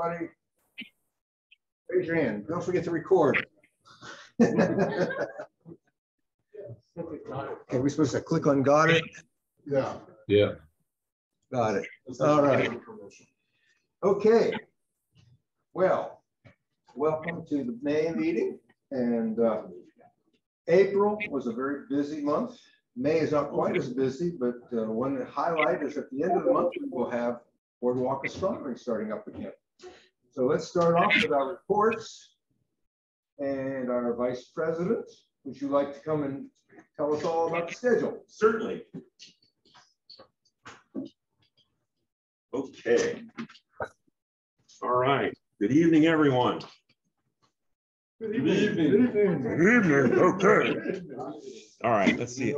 Everybody, raise your hand. Don't forget to record. Okay, we're supposed to click on got it? Yeah. Yeah. Got it. All right. Okay. Well, welcome to the May meeting. And April was a very busy month. May is not quite as busy, but one highlight is at the end of the month, we will have Boardwalk Astronomy starting up again. So let's start off with our reports. And our Vice President, would you like to come and tell us all about the schedule? Certainly. Okay. All right. Good evening, everyone. Good evening. Good evening. Okay. All right. Let's see.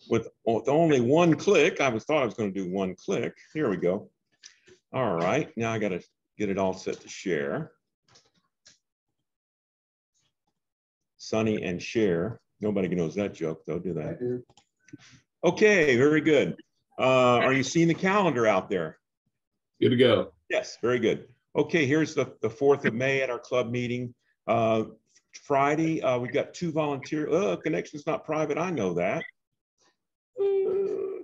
With only one click, I thought I was going to do one click. Here we go. All right. Now I got to get it all set to share. Sunny and share. Nobody knows that joke, though, do they? I do. Okay, very good. Are you seeing the calendar out there? Good to go. Yes, very good. Okay, here's the 4th of May at our club meeting. Friday, we've got 2 volunteers. Oh, connection's not private. I know that.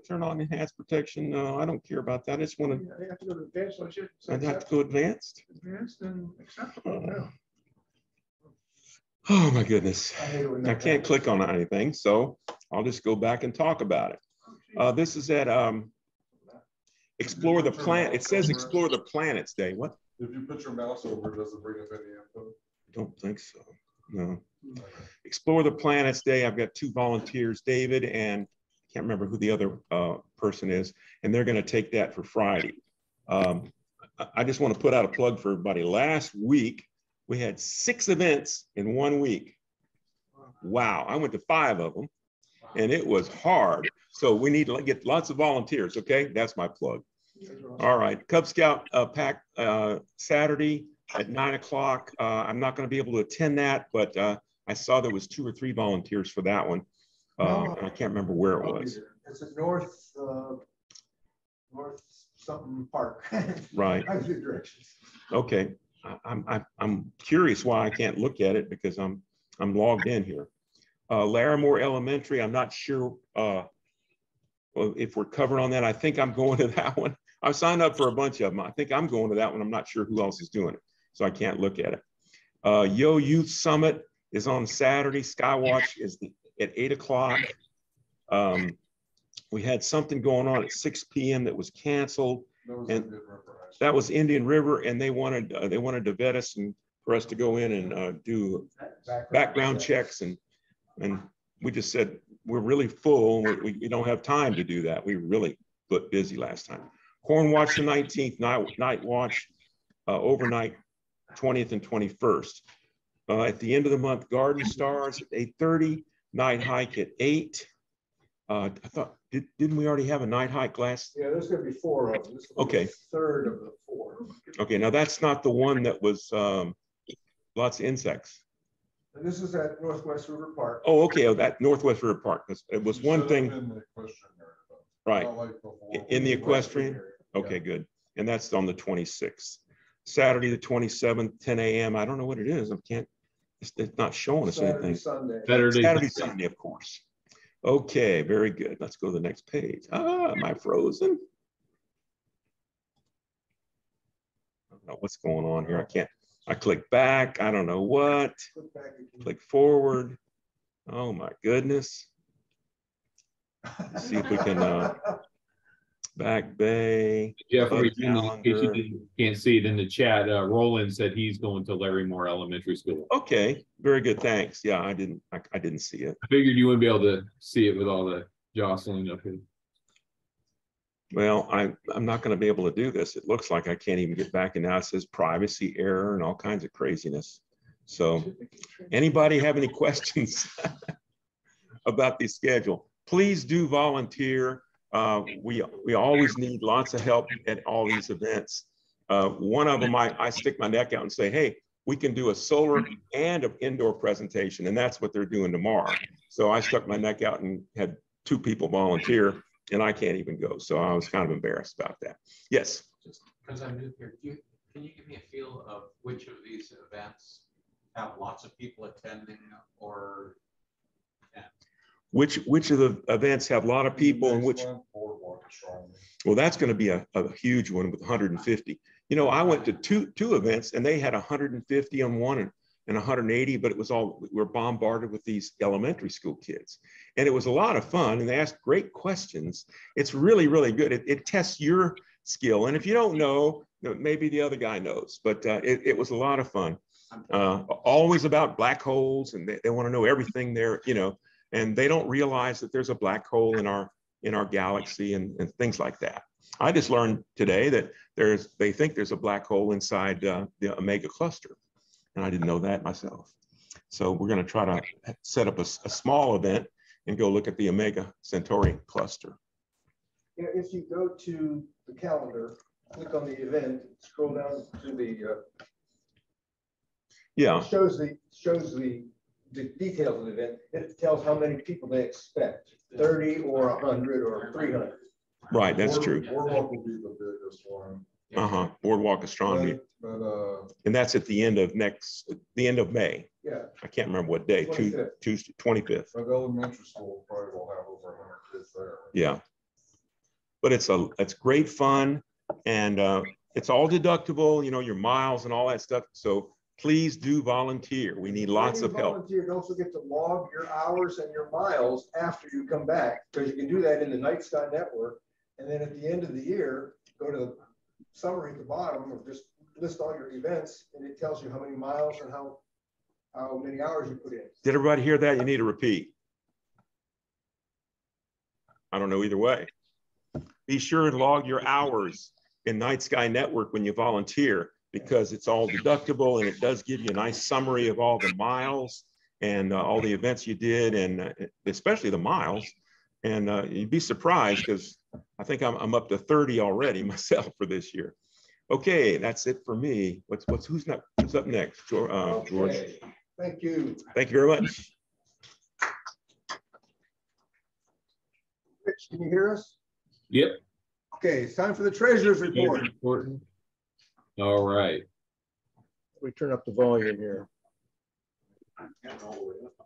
Turn on enhanced protection. No, I don't care about that. I just want to. They have to go to advanced. I have to go advanced. Advanced and acceptable now. Oh my goodness. I can't click on anything, so I'll just go back and talk about it. This is at Explore the Planet. It says Explore the Planets Day. What? If you put your mouse over, does it bring up any info? I don't think so. No. Explore the Planets Day. I've got 2 volunteers, David and can't remember who the other person is, and they're going to take that for Friday. I just want to put out a plug for everybody. Last week, we had 6 events in 1 week. Wow, I went to 5 of them, and it was hard. So we need to get lots of volunteers, okay? That's my plug. All right, Cub Scout pack Saturday at 9 o'clock. I'm not gonna be able to attend that, but I saw there was 2 or 3 volunteers for that one. I can't remember where it was. It's a north something park. Right. I give directions. Okay. I'm curious why I can't look at it because I'm logged in here. Larimore Elementary, I'm not sure if we're covered on that. I think I'm going to that one. I've signed up for a bunch of them. I think I'm going to that one. I'm not sure who else is doing it, so I can't look at it. Yo Youth Summit is on Saturday. Skywatch is at 8 o'clock. We had something going on at 6 p.m. that was canceled. That was Indian River, and they wanted to vet us and for us to go in and do background checks, and we just said we're really full. We don't have time to do that. We were really busy last time. Corn Watch the 19th, night watch, overnight 20th and 21st. At the end of the month, Garden Stars at 8:30, night hike at 8. I thought, didn't we already have a night hike last? Yeah, there's going to be 4 of them. This okay. The 3rd of the 4. Okay, now that's not the one that was lots of insects. And this is at Northwest River Park. Oh, okay, oh, that Northwest River Park. It was one thing. In the equestrian area, right. Like in the equestrian? Okay, yeah. Good. And that's on the 26th. Saturday, the 27th, 10 a.m. I don't know what it is. It's not showing us anything. Saturday, Sunday, of course. Okay, very good. Let's go to the next page. Am I frozen? I don't know what's going on here. I click back. I don't know what. Click forward. Oh my goodness. Let's see if we can Back Bay. Jeff, in case you can't see it in the chat, Roland said he's going to Larimore Elementary School. Okay, very good. Thanks. Yeah, I didn't see it. I figured you wouldn't be able to see it with all the jostling up here. Well, I'm not going to be able to do this. It looks like I can't even get back, and now it says privacy error and all kinds of craziness. So, anybody have any questions about the schedule? Please do volunteer. We always need lots of help at all these events. One of them, I stick my neck out and say, hey, we can do a solar and an indoor presentation, and that's what they're doing tomorrow. So I stuck my neck out and had 2 people volunteer, and I can't even go. So I was kind of embarrassed about that. Yes. Just because I'm new here, can you give me a feel of which of these events have lots of people attending or? Which of the events have a lot of people and which? Well, that's going to be a huge one with 150. You know, I went to two events and they had 150 on one and 180, but it was all, we were bombarded with these elementary school kids. And it was a lot of fun and they asked great questions. It's really, really good. It tests your skill. And if you don't know, maybe the other guy knows, but it was a lot of fun. Always about black holes, and they want to know everything there, you know, and they don't realize that there's a black hole in our galaxy and things like that. I just learned today that they think there's a black hole inside the Omega cluster. And I didn't know that myself. So we're going to try to set up a small event and go look at the Omega Centauri cluster. Yeah, if you go to the calendar, click on the event, scroll down to the Yeah. it shows the details of the event. It tells how many people they expect, 30 or 100 or 300. Right, that's true. Boardwalk will be the biggest one. Boardwalk astronomy. But and that's at the end of May. Yeah. I can't remember what day, 25th. Tuesday, 25th. But elementary school probably will have over 100 kids there. Yeah. But it's great fun and it's all deductible, you know, your miles and all that stuff. So please do volunteer. We need lots of help. Volunteer, don't forget to log your hours and your miles after you come back, because you can do that in the Night Sky Network. And then at the end of the year, go to the summary at the bottom, or just list all your events, and it tells you how many miles and how many hours you put in. Did everybody hear that? You need to repeat. I don't know either way. Be sure to log your hours in Night Sky Network when you volunteer, because it's all deductible and it does give you a nice summary of all the miles and all the events you did, and especially the miles. And you'd be surprised, because I think I'm up to 30 already myself for this year. Okay, that's it for me. Who's up next? George. Okay. Thank you. Thank you very much. Rich, can you hear us? Yep. Okay, it's time for the treasurer's report. Important. All right. We turn up the volume here.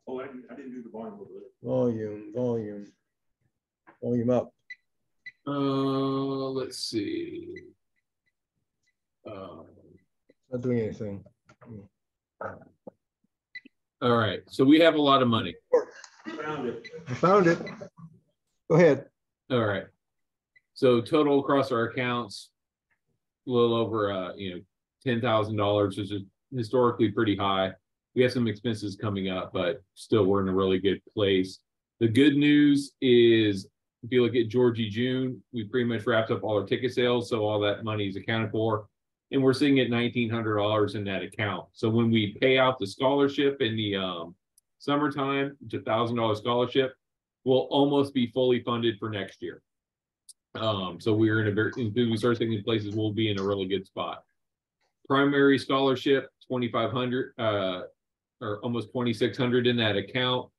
Oh, I didn't do the volume over there. Volume up. Let's see. Not doing anything. All right. So we have a lot of money. I found it. Go ahead. All right. So total across our accounts, a little over $10,000, which is historically pretty high. We have some expenses coming up, but still we're in a really good place. The good news is, if you look at Georgie June, we pretty much wrapped up all our ticket sales, so all that money is accounted for, and we're sitting at $1,900 in that account. So when we pay out the scholarship in the summertime, it's $1,000 scholarship, we'll almost be fully funded for next year. So we're in we start thinking places, we'll be in a really good spot. Primary scholarship, $2,500 or almost $2,600 in that account.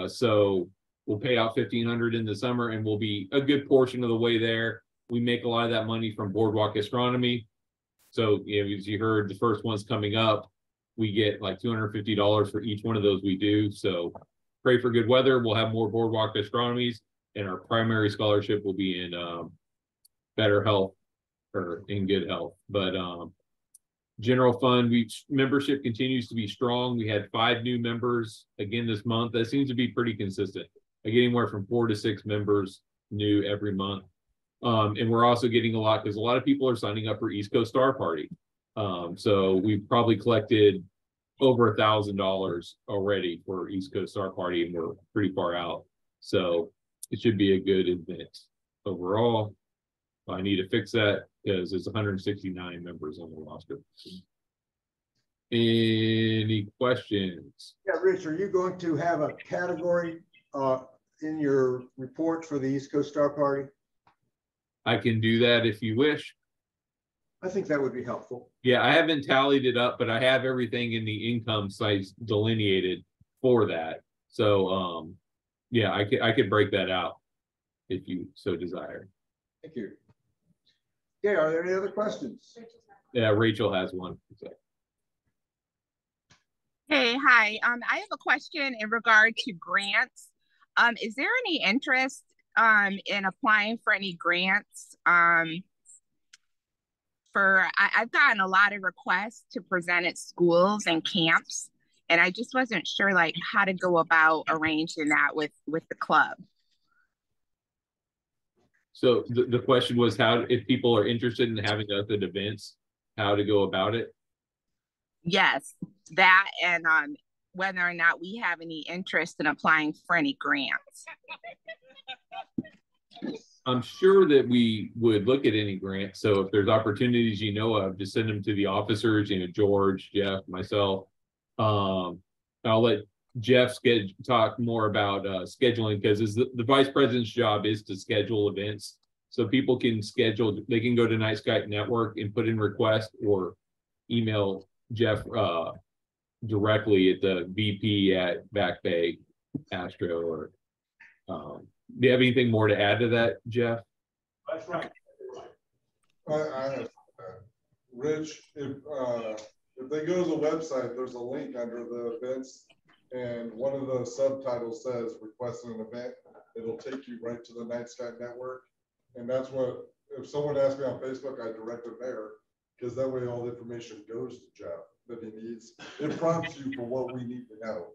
So we'll pay out $1,500 in the summer, and we'll be a good portion of the way there. We make a lot of that money from Boardwalk Astronomy. So, as you heard, the first one's coming up. We get like $250 for each one of those we do. So pray for good weather. We'll have more Boardwalk Astronomies, and our primary scholarship will be in better health, or in good health. But general fund, membership continues to be strong. We had 5 new members again this month. That seems to be pretty consistent. I get anywhere from 4 to 6 members new every month. And we're also getting a lot, because a lot of people are signing up for East Coast Star Party. So we've probably collected over $1,000 already for East Coast Star Party, and we're pretty far out. So it should be a good event overall. I need to fix that, because there's 169 members on the roster. Any questions? Yeah, Rich, are you going to have a category in your report for the East Coast Star Party? I can do that if you wish. I think that would be helpful. Yeah, I haven't tallied it up, but I have everything in the income sites delineated for that. So yeah, I could break that out if you so desire. Thank you. Okay, are there any other questions? Yeah, Rachel has one. Hey, hi. I have a question in regard to grants. Is there any interest in applying for any grants? I've gotten a lot of requests to present at schools and camps, and I just wasn't sure like how to go about arranging that with the club. So the question was how, if people are interested in having us at events, how to go about it? Yes, that and whether or not we have any interest in applying for any grants. I'm sure that we would look at any grants. So if there's opportunities you know of, just send them to the officers, George, Jeff, myself. I'll let Jeff talk more about scheduling, because the vice president's job is to schedule events. So people can schedule, they can go to Night Sky Network and put in requests or email Jeff directly at the VP at Back Bay Astro. Or do you have anything more to add to that, Jeff? That's right. I have Rich, if they go to the website, there's a link under the events, and one of the subtitles says request an event. It'll take you right to the Night Sky Network. And that's what, if someone asks me on Facebook, I direct them there, because that way all the information goes to Jeff that he needs. It prompts you for what we need to know,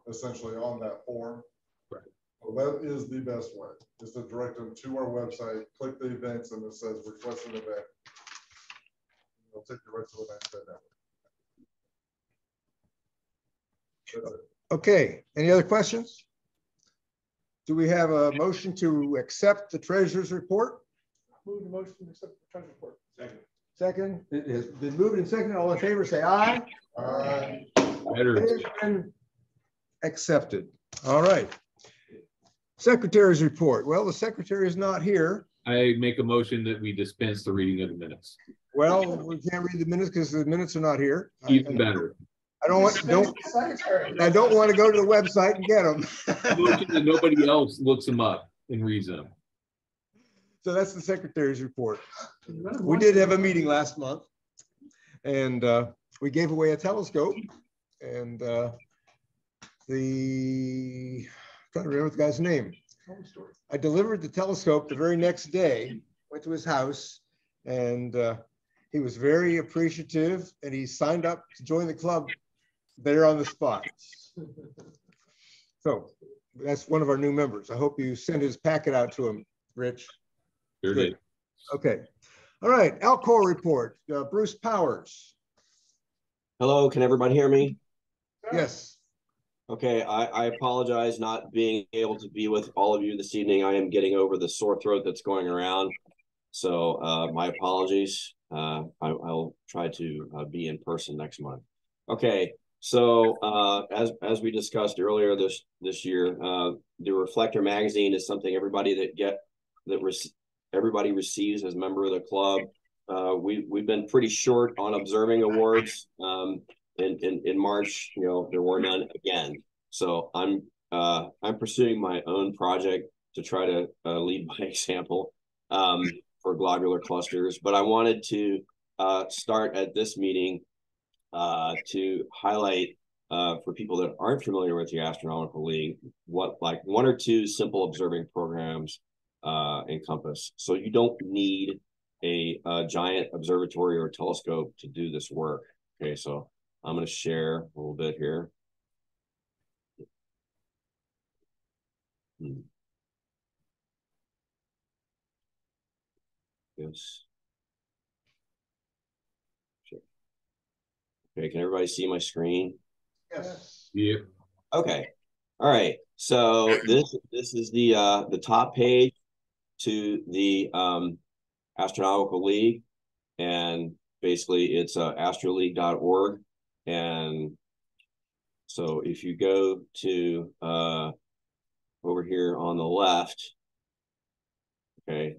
essentially, on that form. Right. So that is the best way, is to direct them to our website, click the events, and it says request an event. It'll take you right to the Night Sky Network. Okay, any other questions? Do we have a motion to accept the treasurer's report? Move the motion to accept the treasurer's report. Second. Second, it has been moved and seconded. All in favor, say aye. Aye. Better. It has been accepted. All right. Secretary's report. Well, the secretary is not here. I make a motion that we dispense the reading of the minutes. Well, we can't read the minutes because the minutes are not here. Even better. I don't want to go to the website and get them. Motion that nobody else looks them up and reads them. So that's the secretary's report. We did have a meeting last month, and we gave away a telescope, and I'm trying to remember the guy's name. I delivered the telescope the very next day, went to his house, and he was very appreciative, and he signed up to join the club there on the spot. So that's one of our new members. I hope you send his packet out to him, Rich. Sure did. Okay. All right. Alcor report. Bruce Powers. Hello, can everybody hear me? Yes. Okay, I apologize not being able to be with all of you this evening. I am getting over the sore throat that's going around. So my apologies. I'll try to be in person next month. Okay, so as we discussed earlier this year, the Reflector magazine is something everybody everybody receives as a member of the club. We've been pretty short on observing awards. In March, there were none again. So I'm pursuing my own project to try to lead by example for globular clusters. But I wanted to start at this meeting to highlight for people that aren't familiar with the Astronomical League what like one or two simple observing programs encompass. So you don't need a giant observatory or telescope to do this work. Okay, so I'm going to share a little bit here. Yes. Sure. Okay, can everybody see my screen? Yes. Yeah. Okay. All right. So this is the top page to the Astronomical League, and basically it's astroleague.org. And so if you go to over here on the left, okay,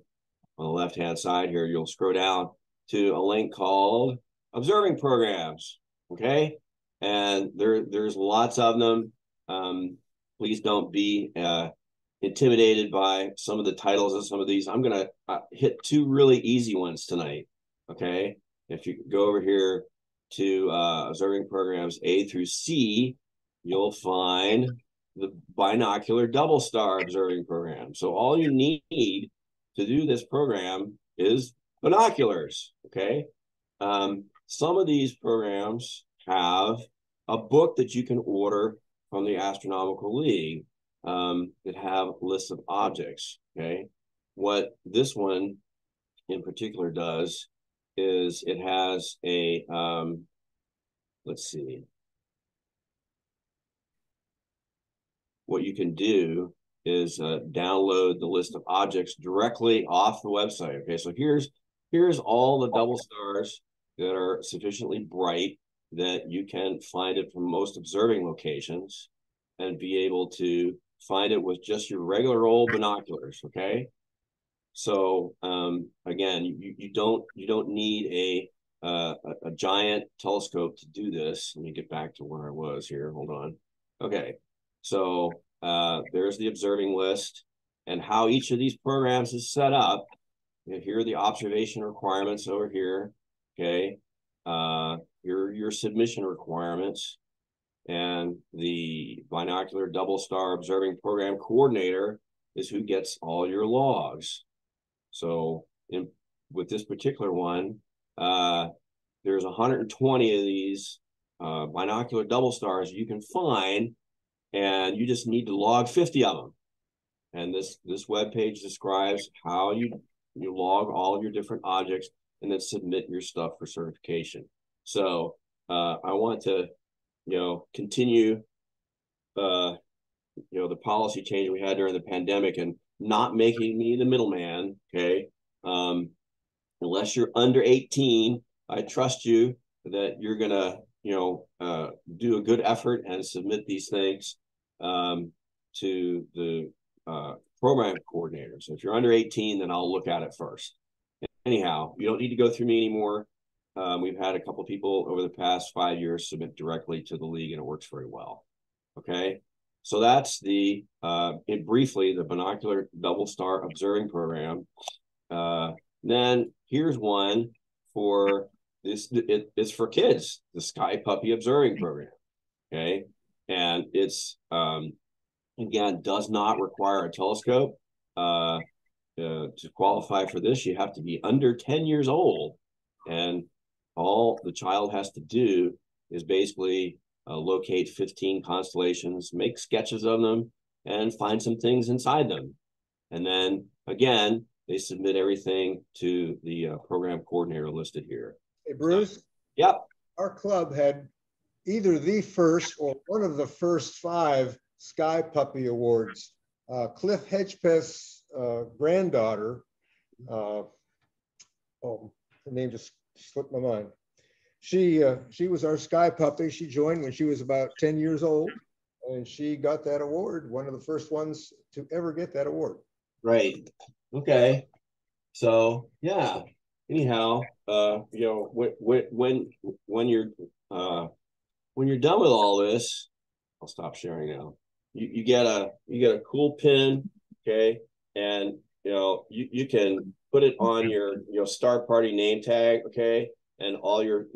on the left-hand side here, you'll scroll down to a link called Observing Programs, okay? And there's lots of them. Please don't be intimidated by some of the titles of some of these. I'm going to hit two really easy ones tonight. Okay. If you go over here to observing programs A through C, you'll find the binocular double star observing program. So all you need to do this program is binoculars. Okay. Some of these programs have a book that you can order from the Astronomical League that have lists of objects. Okay. What this one in particular does is it has a, let's see. What you can do is download the list of objects directly off the website. Okay, so here's all the double stars that are sufficiently bright that you can find it from most observing locations and be able to find it with just your regular old binoculars. Okay, so again, you don't need a giant telescope to do this. Let me get back to where I was here. Hold on. Okay. So there's the observing list and how each of these programs is set up. Here are the observation requirements over here. Okay. Here are your submission requirements. And the binocular double star observing program coordinator is who gets all your logs. So with this particular one, there's 120 of these binocular double stars you can find, and you just need to log 50 of them. And this web page describes how you log all of your different objects and then submit your stuff for certification. So I want to, continue, the policy change we had during the pandemic and not making me the middleman. Okay. Unless you're under 18, I trust you that you're going to, do a good effort and submit these things to the program coordinator. So if you're under 18, then I'll look at it first. Anyhow, you don't need to go through me anymore. We've had a couple of people over the past 5 years submit directly to the league, and it works very well. Okay, so that's briefly the binocular double star observing program. Then here's one for this. It's for kids, the Sky Puppy observing program. Okay, and it's again does not require a telescope. To qualify for this, you have to be under 10 years old, and all the child has to do is basically locate 15 constellations, make sketches of them, and find some things inside them. And then again, they submit everything to the program coordinator listed here. Hey, Bruce? Yep. Our club had either the first or one of the first 5 Sky Puppy Awards. Cliff Hedgepeth's granddaughter, her name just slipped my mind. She was our Sky Puppy. She joined when she was about 10 years old, and she got that award, one of the first ones to ever get that award. Right. Okay. So yeah. Anyhow, when you're done with all this, I'll stop sharing now. You get a cool pin, okay, and you can put it on your Star Party name tag, okay, and all your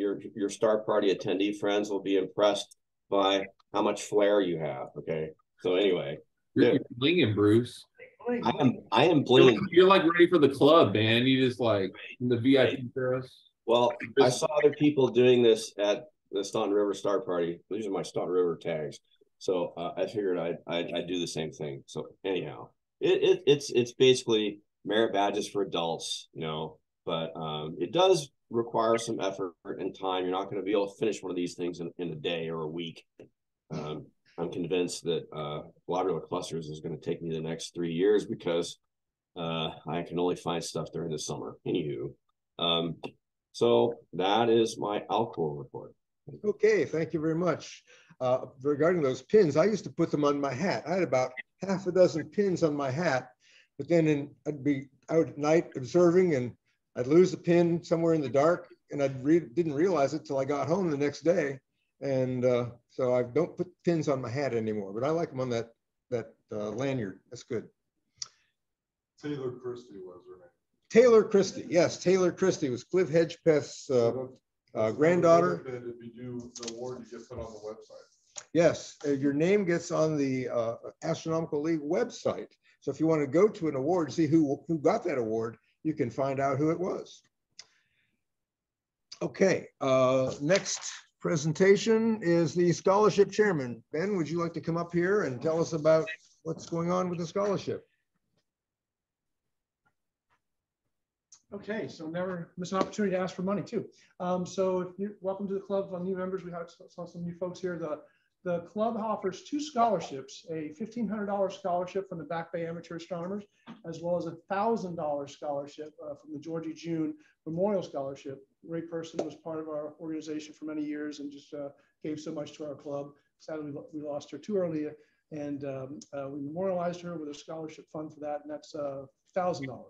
Star Party attendee friends will be impressed by how much flair you have. Okay, so anyway, you're blinging, Bruce. I am blinging. You're like ready for the club, man. You just like the VIP for us. Well, I saw other people doing this at the Staunton River Star Party. These are my Staunton River tags. So I figured I'd do the same thing. So anyhow, it's basically merit badges for adults, but it does require some effort and time. You're not going to be able to finish one of these things in a day or a week. I'm convinced that globular clusters is going to take me the next 3 years because I can only find stuff during the summer. Anywho, so that is my Alcor report. Okay, thank you very much. Regarding those pins, I used to put them on my hat. I had about half a dozen pins on my hat, but then I'd be out at night observing and I'd lose the pin somewhere in the dark, and I didn't realize it till I got home the next day. And so I don't put pins on my hat anymore, but I like them on that lanyard. That's good. Taylor Christie was her name. Taylor Christie, yes, Taylor Christie was Cliff Hedgepeth's granddaughter. If you do the award, you get put on the website. Yes, your name gets on the Astronomical League website. So if you want to go to an award, see who got that award, you can find out who it was. Okay, next presentation is the scholarship chairman. Ben, would you like to come up here and tell us about what's going on with the scholarship? Okay, so never miss an opportunity to ask for money too. So if you welcome to the club, new members. We saw some new folks here. The club offers 2 scholarships: a $1,500 scholarship from the Back Bay Amateur Astronomers, as well as a $1,000 scholarship from the Georgie June Memorial Scholarship. Great person, was part of our organization for many years and just gave so much to our club. Sadly, we lost her too early, and we memorialized her with a scholarship fund for that, and that's $1,000.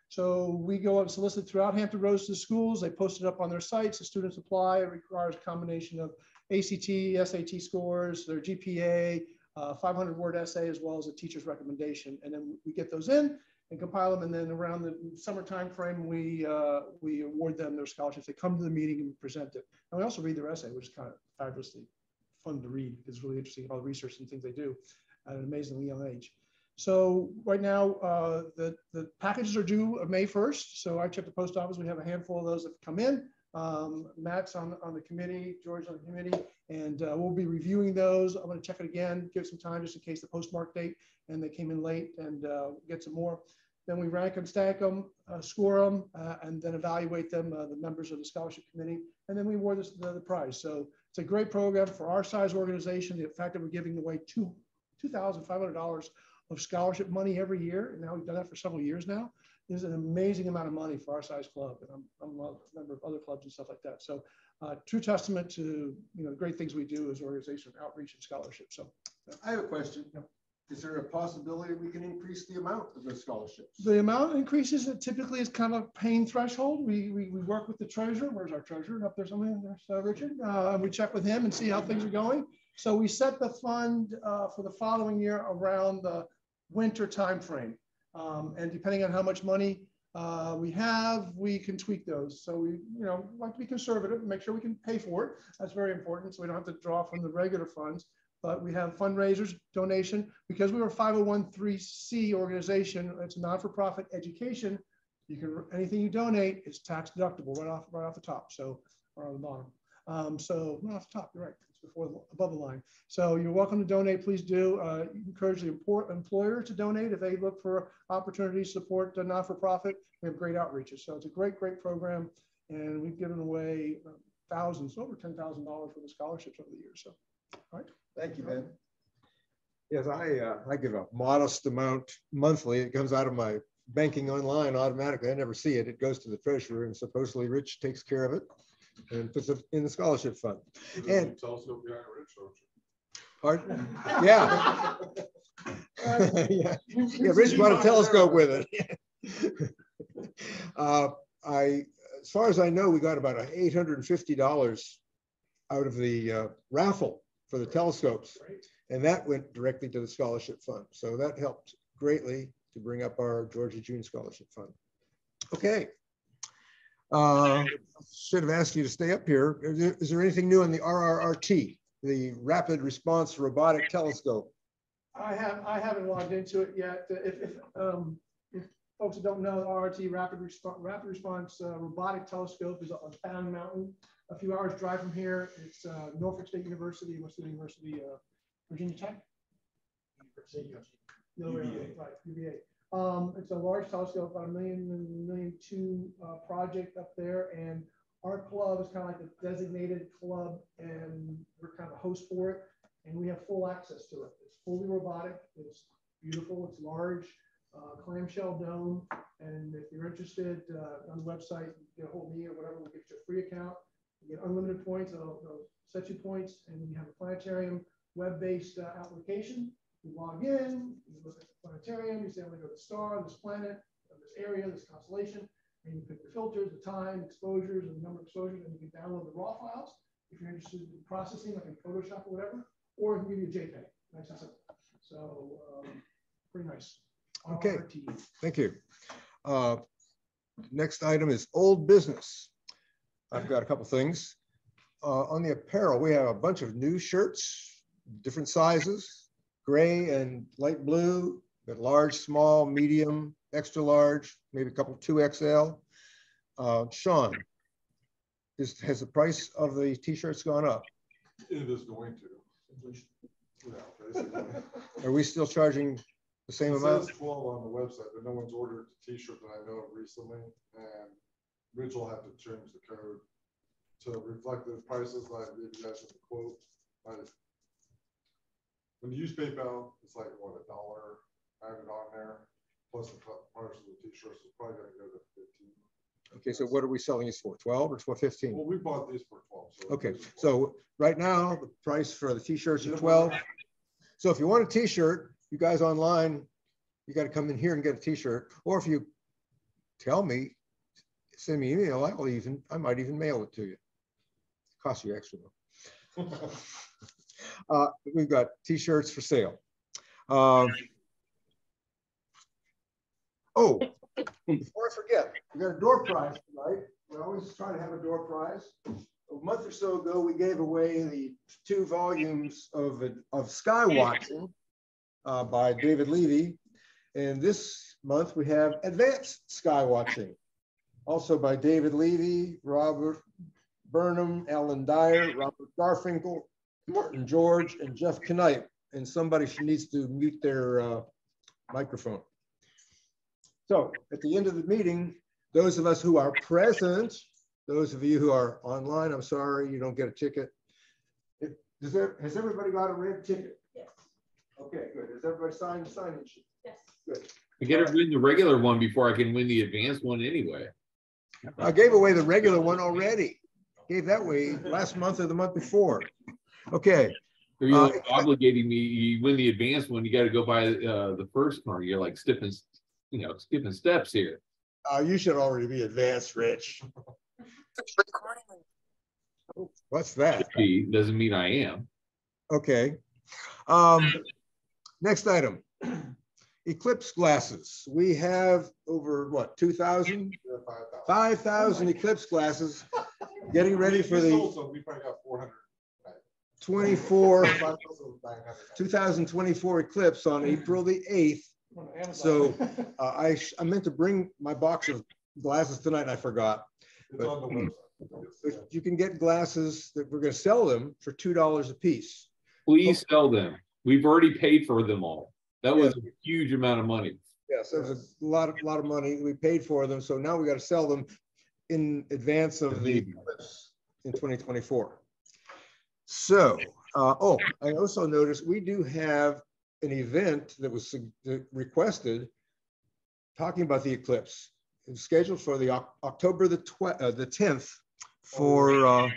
So we go and solicit throughout Hampton Roads to schools. They post it up on their sites. The students apply. It requires a combination of ACT, SAT scores, their GPA, 500-word essay, as well as a teacher's recommendation. And then we get those in and compile them. And then around the summer time frame, we award them their scholarships. They come to the meeting and present it. And we also read their essay, which is kind of fabulously fun to read. It's really interesting, all the research and things they do at an amazingly young age. So right now, the packages are due May 1st. So I checked the post office. We have a handful of those that come in. Matt's on the committee, George on the committee, and we'll be reviewing those. I'm going to check it again, give some time just in case the postmark date and they came in late, and get some more. Then we rank them, stack them, score them, and then evaluate them, the members of the scholarship committee, and then we award the prize. So it's a great program for our size organization. The fact that we're giving away $2,500 of scholarship money every year, and now we've done that for several years now, is an amazing amount of money for our size club. And I'm a member of other clubs and stuff like that. So true testament to the great things we do as an organization of outreach and scholarship. So I have a question. Is there a possibility we can increase the amount of the scholarships? The amount increases. It typically is kind of a pain threshold. We work with the treasurer. Where's our treasurer? Up there somewhere. There's Richard. We check with him and see how things are going. So we set the fund for the following year around the winter time frame. And depending on how much money we have, we can tweak those. So we like to be conservative and make sure we can pay for it. That's very important. So we don't have to draw from the regular funds. But we have fundraisers, donation, because we were a 501(c)(3) organization. It's a non-for-profit education. Anything you donate is tax deductible right off the top. So, or on the bottom. So not off the top. You're right. It's above the line. So you're welcome to donate. Please do. Encourage the employer to donate if they look for opportunities to support the not-for-profit. We have great outreaches. So it's a great program, and we've given away thousands, over $10,000 worth of scholarships over the years. So, all right. Thank you, Ben. Yes, I give a modest amount monthly. It comes out of my banking online automatically. I never see it. It goes to the treasurer, and supposedly Rich takes care of it and puts it in the scholarship fund. And Telescope guy, Rich, don't you? pardon? Yeah. yeah, Rich brought a telescope with it. As far as I know, we got about $850 out of the raffle for the telescopes, and that went directly to the scholarship fund. So that helped greatly to bring up our Georgia June Scholarship Fund. Okay. Should have asked you to stay up here. Is there anything new on the RRRT, the Rapid Response Robotic Telescope? I haven't logged into it yet. If folks that don't know, the RRT Rapid Response Robotic Telescope is on Fan Mountain, a few hours drive from here. It's Norfolk State University, Western University, Virginia Tech. UVA. It's a large telescope, about $1 million, $1.2 million project up there, and our club is kind of like a designated club, and we're kind of a host for it, and we have full access to it. It's fully robotic. It's beautiful. It's large, clamshell dome, and if you're interested, on the website, you get a hold of me or whatever. We'll get you a free account. You get unlimited points. They'll set you points, and you have a planetarium web-based application. You log in, you look at the planetarium, you say, I'm going to go to the star, this planet, this area, this constellation, and you pick the filters, the time, exposures, and the number of exposures, and you can download the raw files if you're interested in processing, like in Photoshop or whatever, or it can give you a JPEG. Nice and simple. So, pretty nice. Okay, thank you. Next item is old business. I've got a couple things. On the apparel, we have a bunch of new shirts, different sizes, gray and light blue, got large, small, medium, extra large, maybe a couple 2XL. Sean, has the price of the t-shirts gone up? It is going to. Yeah, basically. Are we still charging the same amount? It says 12 on the website, but no one's ordered a t-shirt that I know of recently, and Rich will have to change the code to reflect the prices that I gave you guys in the quote. When you use PayPal, it's like what, $1 added on there, plus the price of the t-shirts is probably going to go to 15. Okay, so what are we selling these for? 12 or for 15? Well, we bought these for 12. So okay, so right now the price for the t-shirts are 12. So if you want a t-shirt, you guys online, you got to come in here and get a t-shirt. Or if you tell me, send me an email, I might even mail it to you. Cost you extra though. We've got t-shirts for sale. Oh, before I forget, we got a door prize tonight. We always try to have a door prize. A month or so ago, we gave away the 2 volumes of sky watching by David Levy. And this month we have advanced sky watching, also by David Levy, Robert Burnham, Alan Dyer, Robert Garfinkel, Martin George, and Jeff Knipe. And somebody needs to mute their microphone. So at the end of the meeting, those of us who are present, those of you who are online, I'm sorry, you don't get a ticket. Has everybody got a red ticket? Yes. Okay, good. Has everybody signed the sign-in sheet? Yes. Good. I gotta win the regular one before I can win the advanced one anyway. I gave away the regular one already. Gave that way last month or the month before. Okay. So you're obligating me. You win the advanced one, you got to go buy the first car. You're like skipping steps here. You should already be advanced, Rich. What's that? Doesn't mean I am. Okay. Next item. Eclipse glasses. We have over what, 2,000? 5,000 eclipse glasses. Getting ready for the we probably got 400. 2024 eclipse on April the 8th. So I meant to bring my box of glasses tonight and I forgot. It's on the website. But you can get glasses that we're going to sell them for $2 a piece. Please sell them. We've already paid for them all. That was a huge amount of money. Yes, it was a lot of money. We paid for them. So now we got to sell them in advance of the eclipse in 2024. So, I also noticed we do have an event that was requested talking about the eclipse. It's scheduled for the October the 10th for, I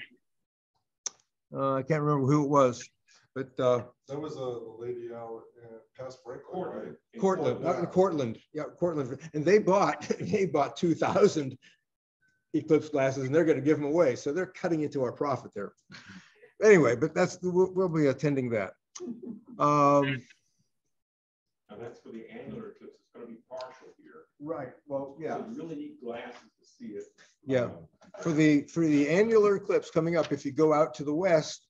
can't remember who it was, but that was a lady out past Breakaway, right? Cortland, not in Cortland. Yeah, Cortland. And they bought 2,000 eclipse glasses and they're going to give them away. So they're cutting into our profit there. Anyway, but we'll be attending that. Now that's for the annular eclipse. It's going to be partial here. Right. Well, yeah. So you really need glasses to see it. Yeah. For the annular eclipse coming up, if you go out to the west,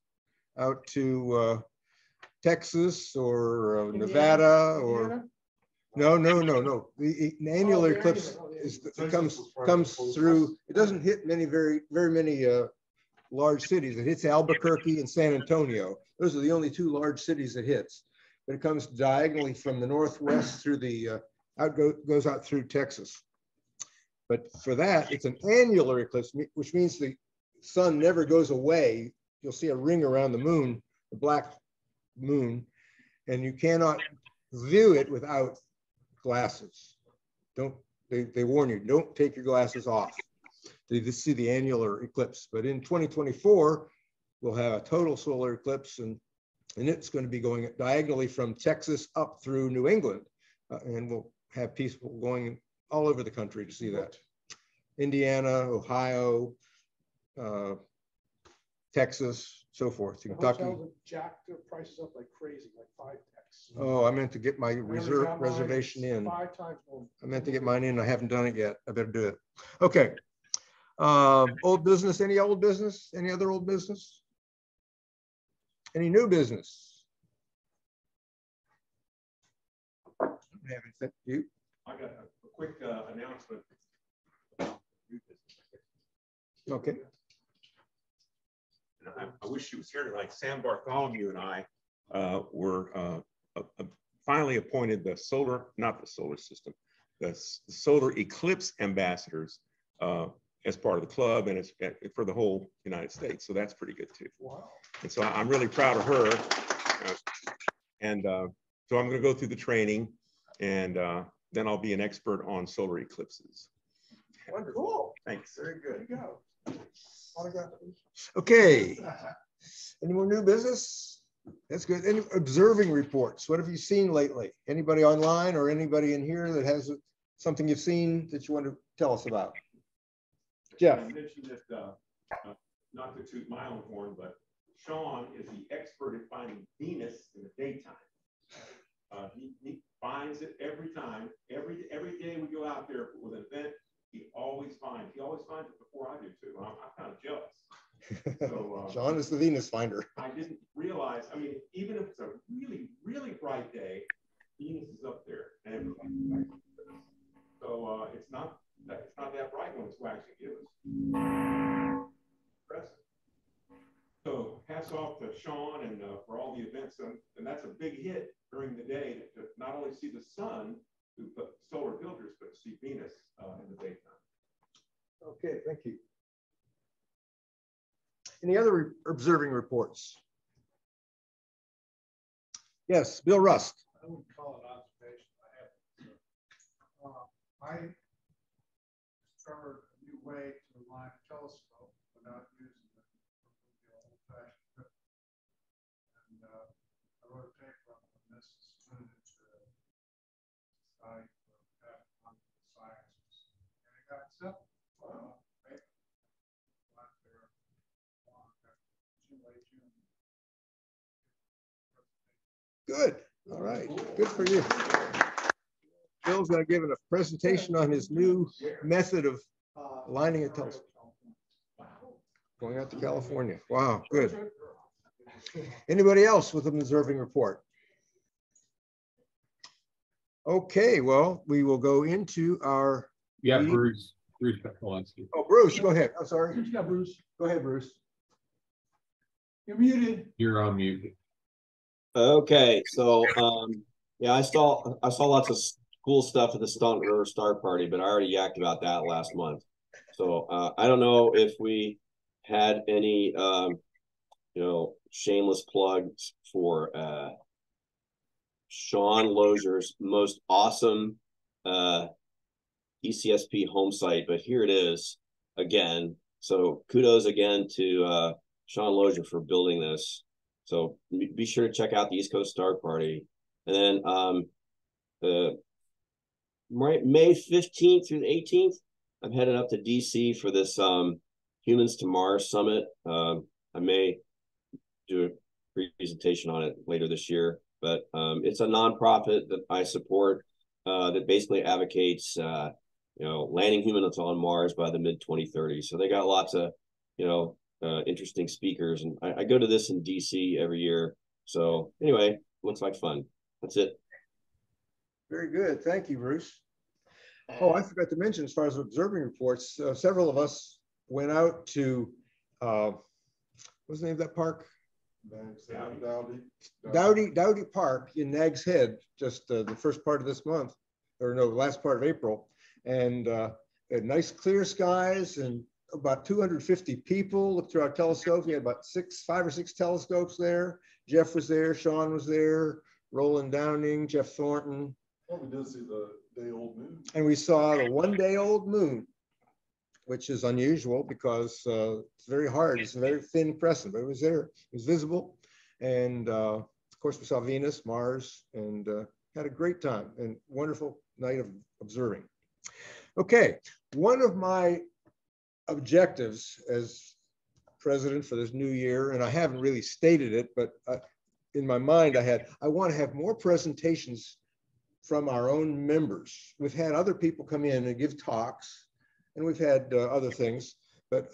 out to Texas or Nevada or no. The annular eclipse comes through. It doesn't hit very many large cities. It hits Albuquerque and San Antonio. Those are the only 2 large cities it hits. But it comes diagonally from the northwest through the goes out through Texas. But for that, it's an annular eclipse, which means the sun never goes away. You'll see a ring around the moon, the black moon, and you cannot view it without glasses. They warn you, don't take your glasses off. To see the annular eclipse. But in 2024, we'll have a total solar eclipse, and it's going to be going diagonally from Texas up through New England. And we'll have people going all over the country to see that. Indiana, Ohio, Texas, so forth, The Kentucky. hotels have jacked their prices up like crazy, like 5x. Oh, I meant to get my I already reserve got mine. reservation It's in. 5 times more. I meant to get mine in. I haven't done it yet. I better do it. Okay. Old business, any old business? Any other old business? Any new business? I haven't sent you. I got a quick announcement. Okay. And I wish she was here tonight. Sam Bartholomew and I were finally appointed the solar eclipse ambassadors as part of the club, and it's for the whole United States. So that's pretty good too. Wow. And so I'm really proud of her. And so I'm going to go through the training, and then I'll be an expert on solar eclipses. Wonderful. Thanks. Very good. There you go. Autograph, please. Okay. Any more new business? That's good. Any observing reports? What have you seen lately? Anybody online or anybody in here that has something you've seen that you want to tell us about? Jeff. I mentioned that, not to toot my own horn, but Sean is the expert at finding Venus in the daytime. He finds it every time. Every day we go out there with an event, he always finds it before I do too. I'm kind of jealous. So, Sean is the Venus finder. I didn't realize, I mean, even if it's a really, really bright day, Venus is up there. And so it's not that bright when it's waxing gibbous. So hats off to Sean and for all the events. And that's a big hit during the day to not only see the sun through solar filters, but to see Venus in the daytime. Okay, thank you. Any other observing reports? Yes, Bill Rust. I wouldn't call it observation. I discovered a new way to align a telescope without using the old-fashioned grip. And I wrote a paper on this. It's put it into the Society for Astronomical Sciences. And it got accepted. Good. All right. Good for you. Bill's going to give a presentation on his new method of aligning a telescope. Going out to California. Wow. Good. Anybody else with an observing report? Okay. Well, we will go into our. Yeah, meeting. Bruce Polanski. Oh, Bruce, go ahead. I'm sorry. Yeah, Bruce. Go ahead, Bruce. You're muted. You're on mute. Okay, so yeah, I saw lots of cool stuff at the Stunt River Star Party, but I already yacked about that last month. So I don't know if we had any shameless plugs for Sean Lozier's most awesome ECSP home site, but here it is again. So kudos again to Sean Lozier for building this. So be sure to check out the East Coast Star Party. And then May 15th through the 18th, I'm headed up to DC for this Humans to Mars Summit. I may do a presentation on it later this year, but it's a nonprofit that I support that basically advocates, landing humans on Mars by the mid-2030s. So they got lots of, interesting speakers, and I go to this in DC every year. So anyway, looks like fun. That's it. Very good. Thank you, Bruce. Oh, I forgot to mention, as far as observing reports, several of us went out to, what's the name of that park? Dowdy Park in Nags Head, just the first part of this month, or no, the last part of April. And had nice clear skies and about 250 people looked through our telescopes. We had about 5 or 6 telescopes there. Jeff was there, Sean was there, Roland Downing, Jeff Thornton. Well, we did see the day-old moon. And we saw the one-day-old moon, which is unusual because it's very hard. It's a very thin crescent, but it was there. It was visible. And of course, we saw Venus, Mars, and had a great time and wonderful night of observing. Okay, one of my objectives as president for this new year, and I haven't really stated it, but in my mind, I want to have more presentations from our own members. We've had other people come in and give talks, and we've had other things, but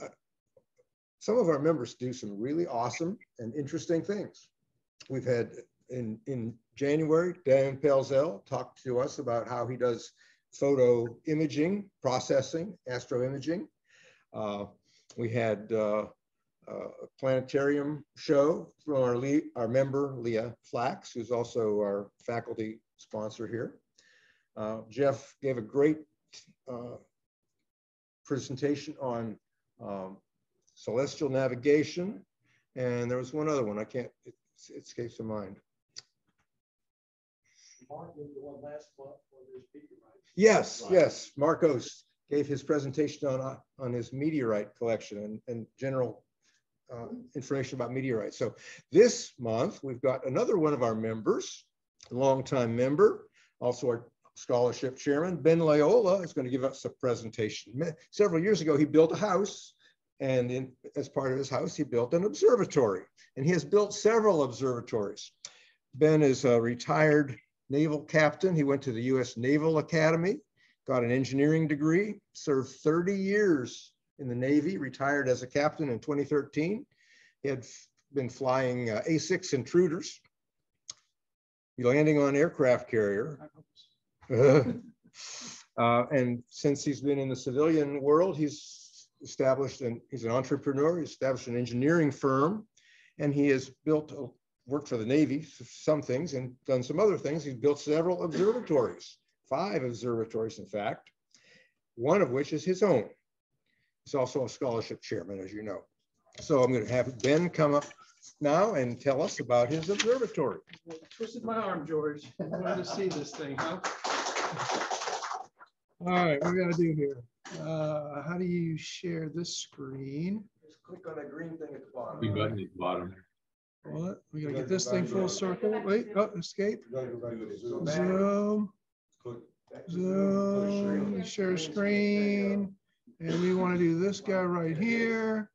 some of our members do some really awesome and interesting things. We've had in January, Dan Pelzel talked to us about how he does photo imaging, processing, astro imaging. We had a planetarium show from our member, Leah Flax, who's also our faculty sponsor here. Jeff gave a great presentation on celestial navigation. And there was one other one, it escapes my mind. Yes, yes, Marcos gave his presentation on his meteorite collection and general information about meteorites. So this month, we've got another one of our members, a longtime member, also our scholarship chairman, Ben Loyola, is going to give us a presentation. Several years ago, he built a house, and as part of his house, he built an observatory, and he has built several observatories. Ben is a retired naval captain. He went to the U.S. Naval Academy, got an engineering degree, served 30 years in the Navy, retired as a captain in 2013. He had been flying A6 intruders, landing on aircraft carrier. And since he's been in the civilian world, he's an entrepreneur. He's established an engineering firm, and he has worked for the Navy, some things, and done some other things. He's built several observatories, 5 observatories, in fact, one of which is his own. He's also a scholarship chairman, as you know. So I'm going to have Ben come up now and tell us about his observatory. Twisted my arm, George. I wanted to see this thing, huh? All right, what do we got to do here? How do you share this screen? Just click on that green thing at the bottom. Green button at the bottom. What? We got to get this thing full circle. Wait, oh, escape. Zoom. Zoom. Share screen. And we want to do this guy right here.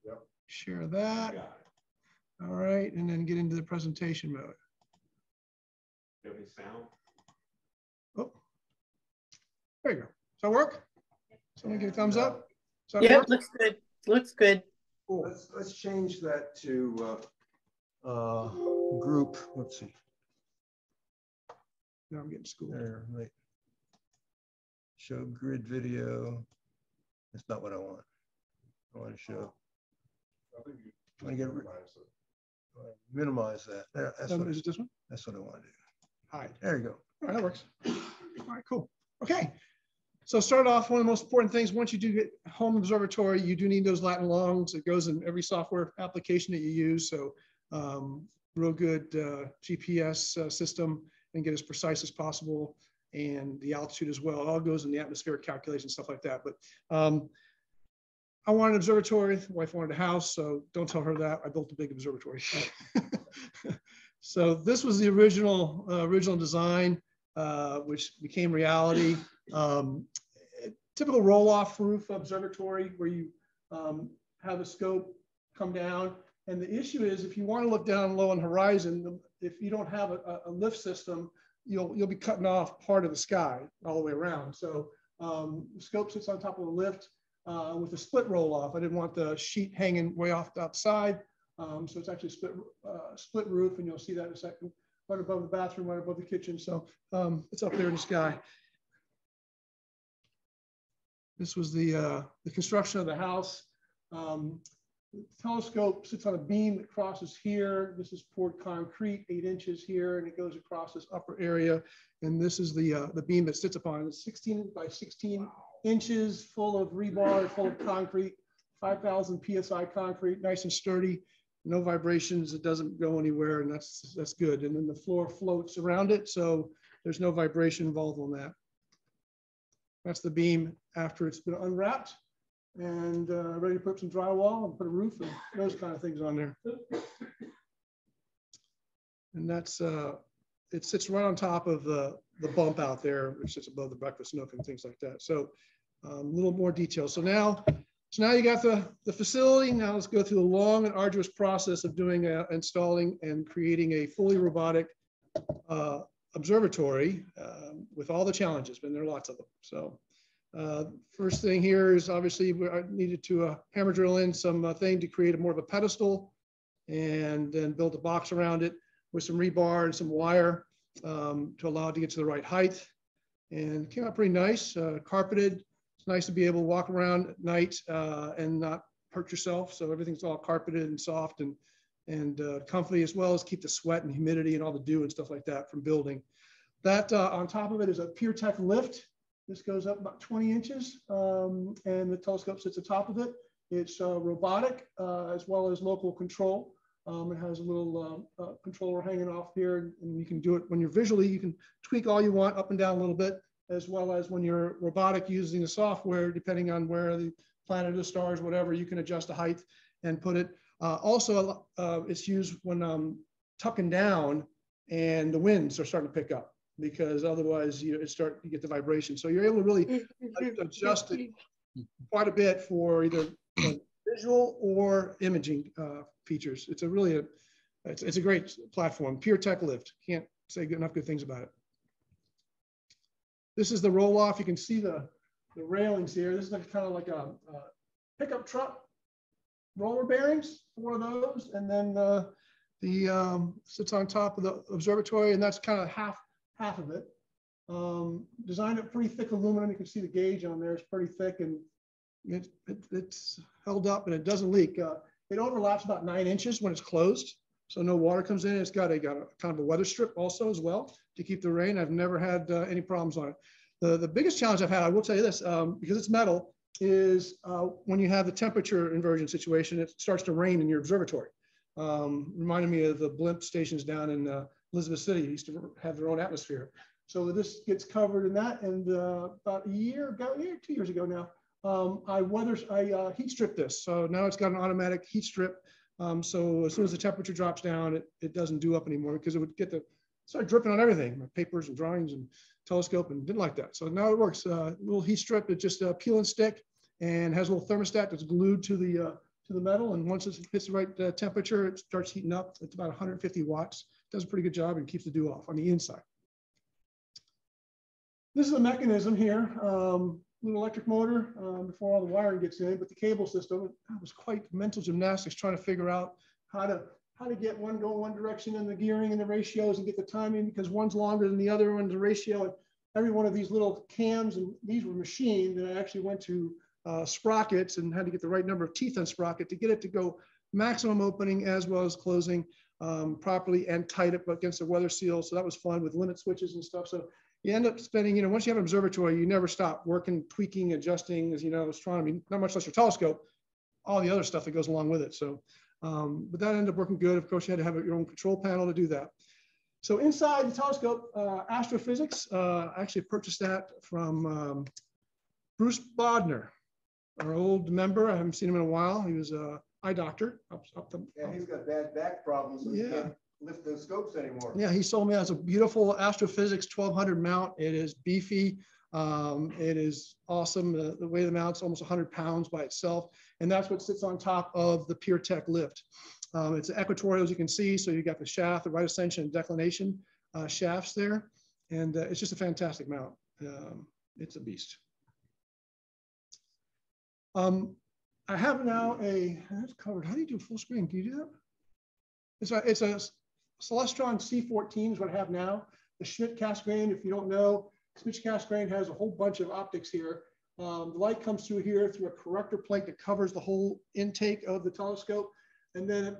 Share that. All right, and then get into the presentation mode. Oh, there you go. Does that work? Someone give a thumbs up? Yeah, it looks good. Looks good. Cool. Let's change that to group. Let's see. Now I'm getting schooled. There, right. Show grid video. That's not what I want. I want to show. I want to minimize that. There, Is it this one? That's what I want to do. Hide. There you go. All right, that works. All right, cool. Okay. So start off, one of the most important things, once you do get home observatory, you do need those Latin longs. It goes in every software application that you use. So real good GPS system, and get as precise as possible, and the altitude as well. It all goes in the atmospheric calculation, stuff like that. But I wanted an observatory. The wife wanted a house, so don't tell her that. I built a big observatory. So this was the original design, which became reality. Typical roll-off roof observatory where you have a scope come down. And the issue is, if you want to look down low on the horizon, if you don't have a lift system, you'll be cutting off part of the sky all the way around. So the scope sits on top of the lift with a split roll-off. I didn't want the sheet hanging way off the outside. So it's actually split roof, and you'll see that in a second. Right above the bathroom, right above the kitchen. So it's up there in the sky. This was the construction of the house. The telescope sits on a beam that crosses here. This is poured concrete, 8 inches here, and it goes across this upper area. And this is the beam that sits upon. It's 16 by 16 inches, full of rebar, full of concrete, 5,000 PSI concrete, nice and sturdy. No vibrations, it doesn't go anywhere, and that's good. And then the floor floats around it, so there's no vibration involved on that. That's the beam after it's been unwrapped and ready to put some drywall and put a roof and those kind of things on there. And that's it sits right on top of the bump out there, which sits above the breakfast nook and things like that. So a little more detail. So now So now you got the facility. Now let's go through the long and arduous process of doing installing and creating a fully robotic observatory with all the challenges, but there are lots of them. So first thing here is obviously I needed to hammer drill in some thing to create more of a pedestal, and then build a box around it with some rebar and some wire to allow it to get to the right height. And it came out pretty nice, carpeted. It's nice to be able to walk around at night and not hurt yourself. So everything's all carpeted and soft and comfy, as well as keep the sweat and humidity and all the dew and stuff like that from building. That on top of it is a PureTech lift. This goes up about 20 inches and the telescope sits atop of it. It's robotic as well as local control. It has a little controller hanging off here, and you can do it when you're visually, you can tweak all you want up and down a little bit, as well as when you're robotic using the software, depending on where the planet, the stars, whatever, you can adjust the height and put it. Also, it's used when tucking down and the winds are starting to pick up, because otherwise you get the vibration. So you're able to really adjust it quite a bit for either visual or imaging features. It's a great platform. PureTech lift. Can't say enough good things about it. This is the roll off. You can see the railings here. This is kind of like a pickup truck roller bearings, one of those, and then sits on top of the observatory, and that's kind of half of it. Designed it pretty thick aluminum. You can see the gauge on there. It's pretty thick, and it's held up and it doesn't leak. It overlaps about 9 inches when it's closed, so no water comes in. It's got a kind of a weather strip also as well to keep the rain. I've never had any problems on it. The biggest challenge I've had, I will tell you this, because it's metal, is when you have the temperature inversion situation, it starts to rain in your observatory. Reminded me of the blimp stations down in Elizabeth City. They used to have their own atmosphere. So this gets covered in that, and about 2 years ago now, I heat stripped this. So now it's got an automatic heat strip. So as soon as the temperature drops down, it doesn't do up anymore, because it would start dripping on everything, my papers and drawings and telescope, and didn't like that. So now it works. Little heat strip, it just peel and stick, and has a little thermostat that's glued to the metal. And once it hits the right temperature, it starts heating up. It's about 150 watts. Does a pretty good job and keeps the dew off on the inside. This is a mechanism here. Little electric motor before all the wiring gets in, but the cable system, that was quite mental gymnastics trying to figure out how to get one go one direction in the gearing and the ratios and get the timing, because one's longer than the other one's a ratio. And every one of these little cams, and these were machined, and I actually went to sprockets and had to get the right number of teeth on sprocket to get it to go maximum opening as well as closing properly and tight up against the weather seal. So that was fun with limit switches and stuff. So you end up spending, once you have an observatory, you never stop working, tweaking, adjusting, as you know, astronomy, not much less your telescope, all the other stuff that goes along with it. So, but that ended up working good. Of course, you had to have your own control panel to do that. So inside the telescope, astrophysics, I actually purchased that from Bruce Bodner, our old member. I haven't seen him in a while. He was an eye doctor. Yeah, he's got bad back problems, so he can't lift the scopes anymore. Yeah, he sold me as a beautiful astrophysics 1200 mount. It is beefy. It is awesome. The way the mount's almost 100 pounds by itself. And that's what sits on top of the PureTech lift. It's equatorial, as you can see. So you got the shaft, the right ascension and declination shafts there. And it's just a fantastic mount. It's a beast. I have now it's covered. How do you do full screen? Can you do that? It's a Celestron C14 is what I have now. The Schmidt-Cassegrain, if you don't know, Schmidt-Cassegrain has a whole bunch of optics here. The light comes through here through a corrector plate that covers the whole intake of the telescope. And then it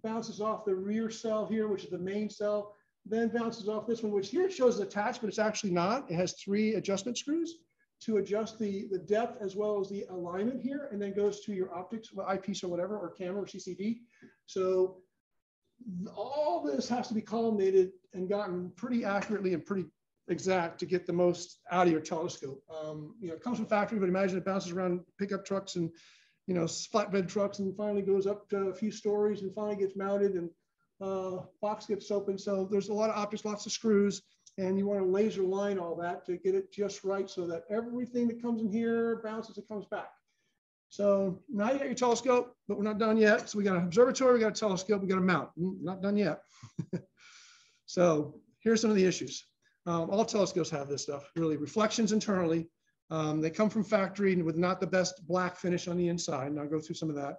bounces off the rear cell here, which is the main cell, then bounces off this one, which here it shows attached, but it's actually not. It has 3 adjustment screws to adjust the depth as well as the alignment here, and then goes to your optics, eyepiece or whatever, or camera or CCD. So all this has to be collimated and gotten pretty accurately and pretty exact to get the most out of your telescope. It comes from factory, but imagine it bounces around pickup trucks and flatbed trucks, and finally goes up to a few stories and finally gets mounted, and box gets open. So there's a lot of optics, lots of screws, and you want to laser line all that to get it just right so that everything that comes in here bounces, it comes back. So now you got your telescope, but we're not done yet. So we got an observatory, we got a telescope, we got a mount. Not done yet. So here's some of the issues. All telescopes have this stuff, really. Reflections internally. They come from factory with not the best black finish on the inside, and I'll go through some of that.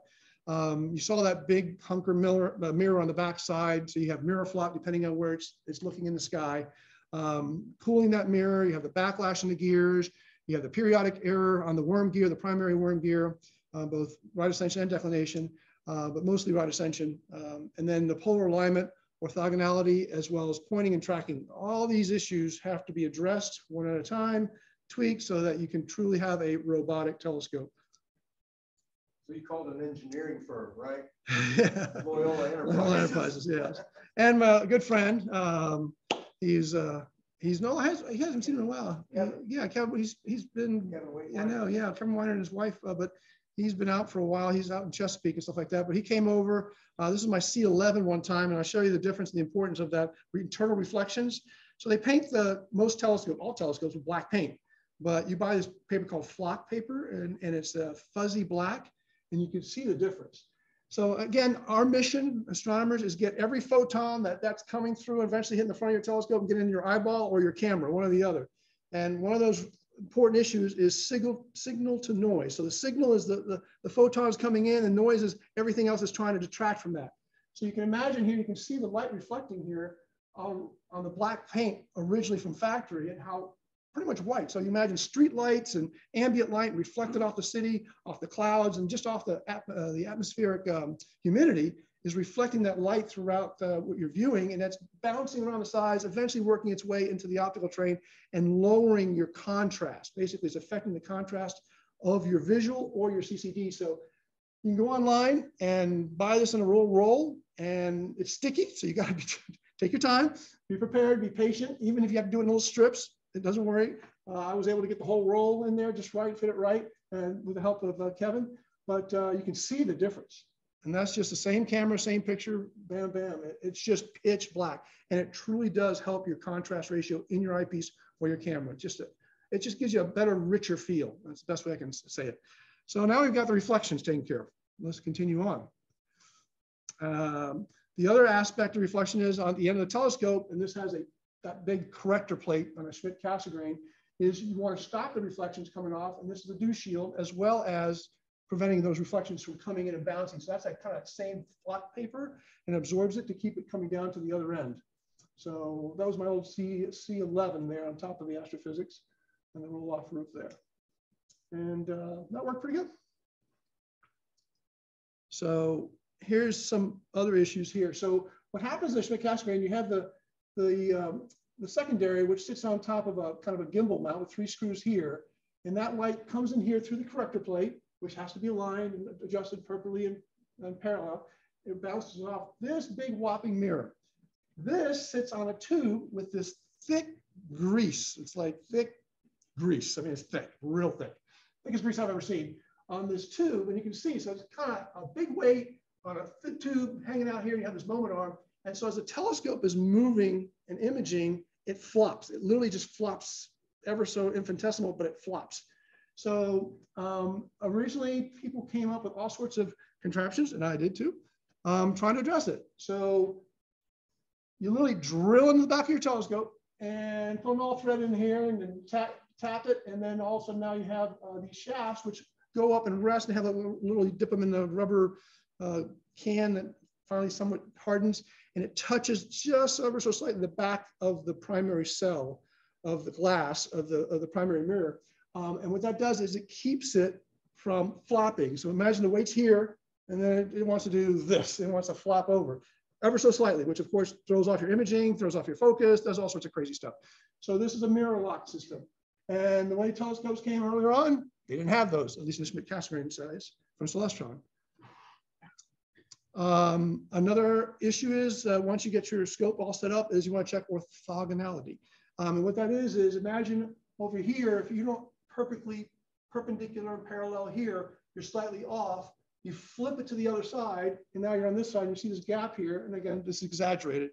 You saw that big hunker mirror on the back side, so you have mirror flop depending on where it's looking in the sky. Cooling that mirror, you have the backlash in the gears, you have the periodic error on the worm gear, the primary worm gear, both right ascension and declination, but mostly right ascension. And then the polar alignment, orthogonality, as well as pointing and tracking. All these issues have to be addressed one at a time, tweaked so that you can truly have a robotic telescope. So you called an engineering firm, right? Yeah. Loyola Enterprises, yes. And my good friend, he hasn't seen him in a while. Yeah, Kevin, he's been, I know, yeah, Kevin Weiner and his wife, but he's been out for a while. He's out in Chesapeake and stuff like that, but he came over. This is my C11 one time, and I'll show you the difference and the importance of that internal reflections. So they paint most telescopes, all telescopes, with black paint, but you buy this paper called flock paper, and it's fuzzy black, and you can see the difference. So again, our mission, astronomers, is get every photon that's coming through and eventually hitting the front of your telescope and get in your eyeball or your camera, one or the other. And one of those important issues is signal to noise. So the signal is the photons coming in, and noise is everything else is trying to detract from that. So you can imagine here, you can see the light reflecting here on the black paint originally from factory, and how pretty much white. So you imagine street lights and ambient light reflected off the city, off the clouds, and just off the atmospheric humidity is reflecting that light throughout what you're viewing, and that's bouncing around the sides, eventually working its way into the optical train and lowering your contrast. Basically, it's affecting the contrast of your visual or your CCD. So you can go online and buy this in a roll, and it's sticky, so you got to take your time, be prepared, be patient, even if you have to do it in little strips. It doesn't worry. I was able to get the whole roll in there just right, fit it right, and with the help of Kevin. But you can see the difference. And that's just the same camera, same picture, bam, bam. It's just pitch black. And it truly does help your contrast ratio in your eyepiece or your camera. It just gives you a better, richer feel. That's the best way I can say it. So now we've got the reflections taken care of. Let's continue on. The other aspect of reflection is on the end of the telescope, and this has that big corrector plate on a Schmidt-Cassegrain, is you want to stop the reflections coming off, and this is a dew shield, as well as preventing those reflections from coming in and bouncing. So that's that kind of same flock paper, and absorbs it to keep it coming down to the other end. So that was my old C11 there on top of the astrophysics, and the roll-off roof there. And that worked pretty good. So here's some other issues here. So what happens in the Schmidt-Cassegrain, you have the secondary, which sits on top of a kind of a gimbal mount with 3 screws here. And that light comes in here through the corrector plate, which has to be aligned and adjusted perfectly and parallel. It bounces off this big whopping mirror. This sits on a tube with this thick grease. It's like thick grease. I mean, it's thick, real thick. Thickest grease I've ever seen on this tube. And you can see, so it's kind of a big weight on a thick tube hanging out here. And you have this moment arm. And so as the telescope is moving and imaging, it flops. It literally just flops, ever so infinitesimal, but it flops. So originally people came up with all sorts of contraptions, and I did too, trying to address it. So you literally drill into the back of your telescope and put an all thread in here and then tap it. And then also now you have these shafts which go up and rest and have a literally dip them in the rubber can that finally somewhat hardens, and it touches just ever so slightly the back of the primary cell of the glass of the primary mirror. And what that does is it keeps it from flopping. So imagine the weight's here, and then it wants to do this. It wants to flop over ever so slightly, which of course throws off your imaging, throws off your focus, does all sorts of crazy stuff. So this is a mirror lock system. And the way telescopes came earlier on, they didn't have those, at least in the Schmidt-Cassegrain size from Celestron. Another issue is once you get your scope all set up is you want to check orthogonality. And what that is imagine over here, if you don't perfectly perpendicular and parallel here, you're slightly off, you flip it to the other side, and now you're on this side, and you see this gap here, and again, this is exaggerated.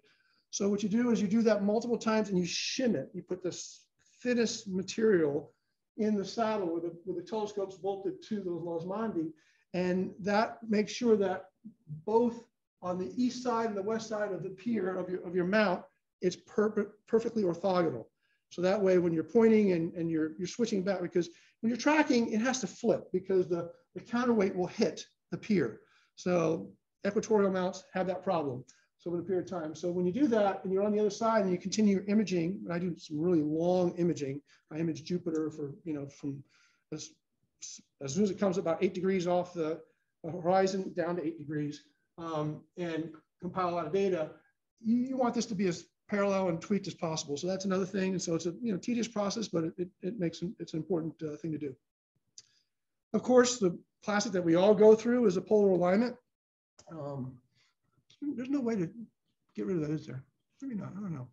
So what you do is you do that multiple times and you shim it. You put this thinnest material in the saddle with the telescopes bolted to those Losmandi. And that makes sure that both on the east side and the west side of the pier of your mount, it's perfectly orthogonal. So that way, when you're pointing and you're switching back, because when you're tracking, it has to flip because the counterweight will hit the pier. So equatorial mounts have that problem. So over a period of time. So when you do that and you're on the other side and you continue your imaging, and I do some really long imaging. I image Jupiter for, from as soon as it comes about 8 degrees off the horizon down to 8 degrees, and compile a lot of data. You want this to be as parallel and tweaked as possible. So that's another thing. And so it's a tedious process, but it's an important thing to do. Of course, the classic that we all go through is a polar alignment. There's no way to get rid of that, is there? Maybe not. I don't know.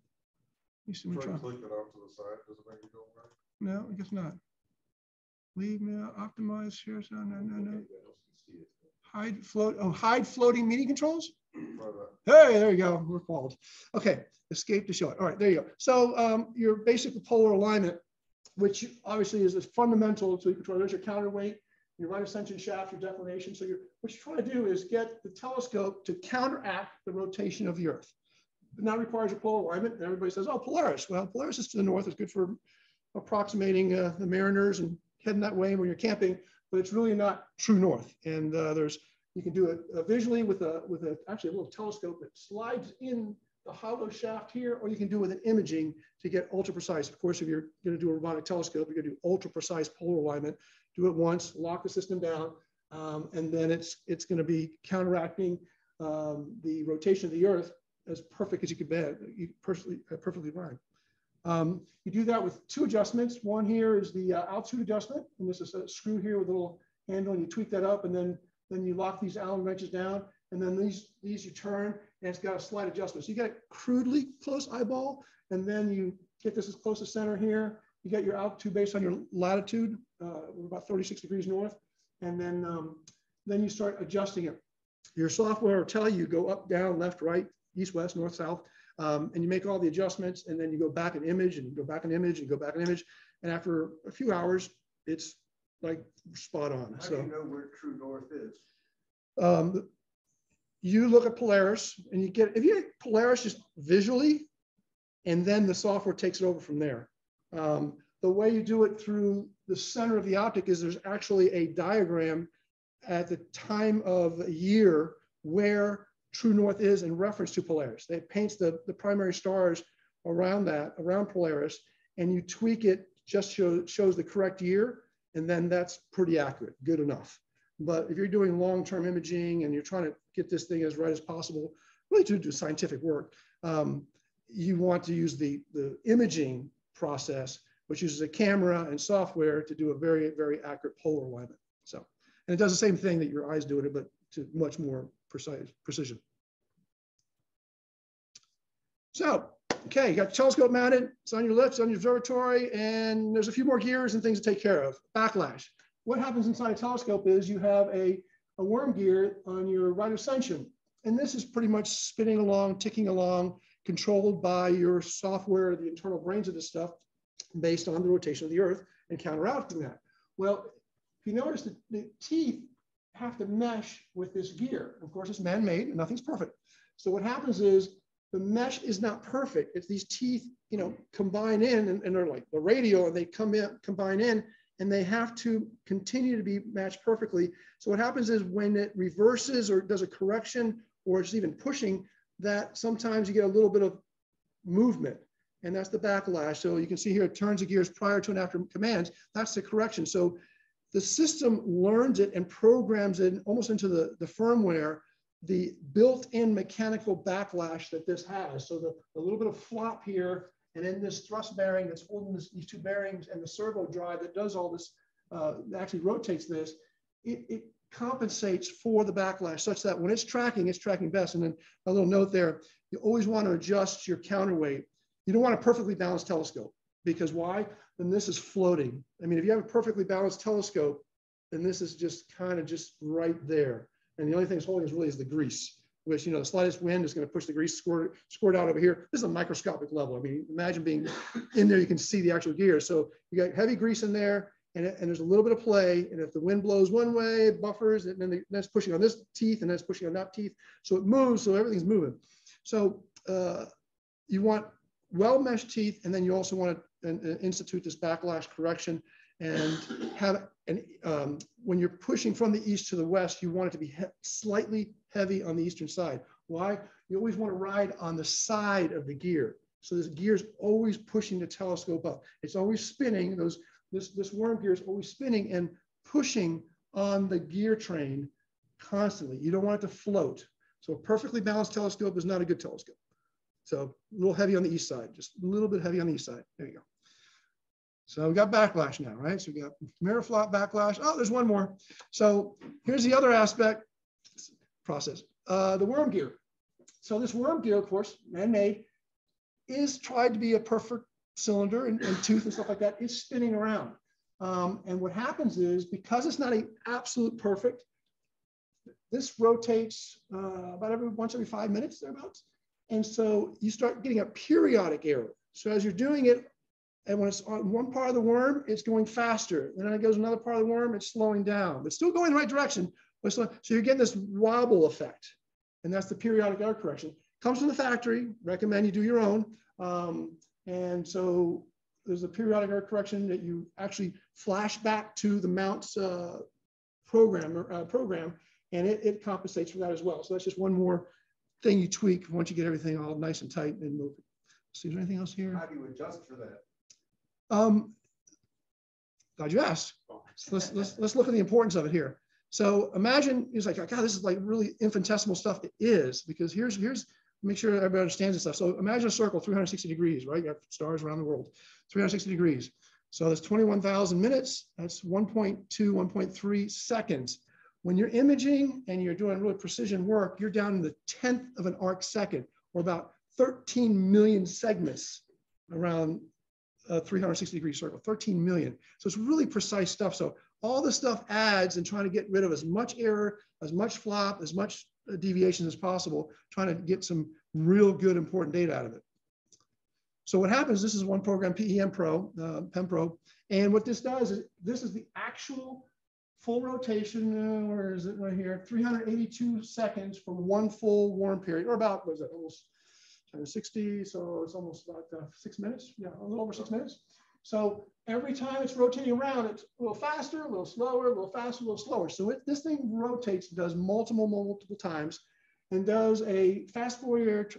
Let me see. Try to click it off to the side. Does it make it go away? No, I guess not. Leave now. Optimize here. So no. Hide float. Oh, hide floating meeting controls. Hey, there you go. We're called. Okay. Escape to show it. All right, there you go. So your basic polar alignment, which obviously is fundamental to equatorial. There's your counterweight, your right ascension shaft, your declination. So what you're trying to do is get the telescope to counteract the rotation of the Earth. And that requires a polar alignment. And everybody says, oh, Polaris. Well, Polaris is to the north. It's good for approximating the mariners and heading that way when you're camping, but it's really not true north. And you can do it visually with actually a little telescope that slides in the hollow shaft here, or you can do it with an imaging to get ultra precise. Of course, if you're going to do a robotic telescope, you're going to do ultra precise polar alignment. Do it once, lock the system down, and then it's going to be counteracting the rotation of the Earth as perfect as you could bet. You perfectly fine. You do that with 2 adjustments. One here is the altitude adjustment, and this is a screw here with a little handle, and you tweak that up, and then you lock these Allen wrenches down, and then these you turn, and it's got a slight adjustment. So you get a crudely close eyeball, and then you get this as close to center here. You get your altitude based on your latitude, about 36 degrees north, and then you start adjusting it. Your software will tell you go up, down, left, right, east, west, north, south, and you make all the adjustments, and then you go back and image, and go back and image, and go back and image, and after a few hours, it's like spot on. How do you know where true north is? You look at Polaris, and if you get Polaris just visually, and then the software takes it over from there. The way you do it through the center of the optic is there's actually a diagram at the time of year where true north is in reference to Polaris. It paints the primary stars around Polaris, and you tweak it, just shows the correct year, and then that's pretty accurate, good enough. But if you're doing long-term imaging and you're trying to get this thing as right as possible, really to do scientific work, you want to use the imaging process, which uses a camera and software to do a very, very accurate polar alignment. So, and it does the same thing that your eyes do it, but to much more precision. So, okay, you got the telescope mounted, it's on your lips, on your observatory, and there's a few more gears and things to take care of. Backlash. What happens inside a telescope is you have a worm gear on your right ascension. And this is pretty much spinning along, ticking along, controlled by your software, the internal brains of this stuff, based on the rotation of the Earth and counteracting that. Well, if you notice that the teeth have to mesh with this gear. Of course, it's man-made and nothing's perfect. So what happens is the mesh is not perfect. It's these teeth, combine in and they're like the radial, and they combine in, and they have to continue to be matched perfectly. So what happens is when it reverses or does a correction or it's even pushing, that sometimes you get a little bit of movement, and that's the backlash. So you can see here, it turns the gears prior to and after commands. That's the correction. So the system learns it and programs it almost into the firmware, the built-in mechanical backlash that this has. So the little bit of flop here, and then this thrust bearing that's holding these 2 bearings, and the servo drive that does all this, that actually rotates this, it compensates for the backlash such that when it's tracking best. And then a little note there, you always want to adjust your counterweight. You don't want a perfectly balanced telescope, because why? Then this is floating. I mean, if you have a perfectly balanced telescope, then this is just kind of just right there. And the only thing it's holding is the grease, which, the slightest wind is going to push the grease squirt out over here. This is a microscopic level. I mean, imagine being in there, you can see the actual gear. So you got heavy grease in there, and there's a little bit of play. And if the wind blows one way, it buffers, and then that's pushing on this teeth, and that's pushing on that teeth. So it moves, so everything's moving. So you want well-meshed teeth, and then you also want to institute this backlash correction and have, when you're pushing from the east to the west, you want it to be slightly heavy on the eastern side. Why? You always want to ride on the side of the gear. So this gear is always pushing the telescope up. It's always spinning. This worm gear is always spinning and pushing on the gear train constantly. You don't want it to float. So a perfectly balanced telescope is not a good telescope. So a little heavy on the east side, just a little bit heavy on the east side. There you go. So we got backlash now, right? So we got mirror flop backlash. Oh, there's one more. So here's the other aspect process, the worm gear. So this worm gear, of course, man-made, is tried to be a perfect cylinder and tooth and stuff like that. It's spinning around. And what happens is, because it's not an absolute perfect, this rotates about once every 5 minutes, thereabouts. And so you start getting a periodic error. So as you're doing it, and when it's on one part of the worm, it's going faster. And then it goes another part of the worm, it's slowing down. But still going in the right direction. But so you're getting this wobble effect. And that's the periodic error correction. Comes from the factory. Recommend you do your own. And so there's a periodic error correction that you actually flash back to the mounts program, and it compensates for that as well. So that's just one more thing you tweak once you get everything all nice and tight and moving. See, is there anything else here? How do you adjust for that? Glad you asked. So let's look at the importance of it here. So imagine, it's like, God, this is like really infinitesimal stuff. It is, because here's make sure everybody understands this stuff. So imagine a circle, 360 degrees, right? You have stars around the world, 360 degrees. So that's 21,000 minutes. That's 1.2, 1.3 seconds. When you're imaging and you're doing really precision work, you're down in the 10th of an arc second, or about 13 million segments around a 360 degree circle, 13 million. So it's really precise stuff. So all the stuff adds and trying to get rid of as much error, as much flop, as much deviation as possible, trying to get some real good important data out of it. So what happens, this is one program, PEM Pro, and what this does is, this is the actual full rotation, where is it right here, 382 seconds for one full worm period, or about, what is it, almost 60, so it's almost about 6 minutes, yeah, a little over 6 minutes. So every time it's rotating around, it's a little faster, a little slower, a little faster, a little slower. So this thing rotates, does multiple times, and does a fast Fourier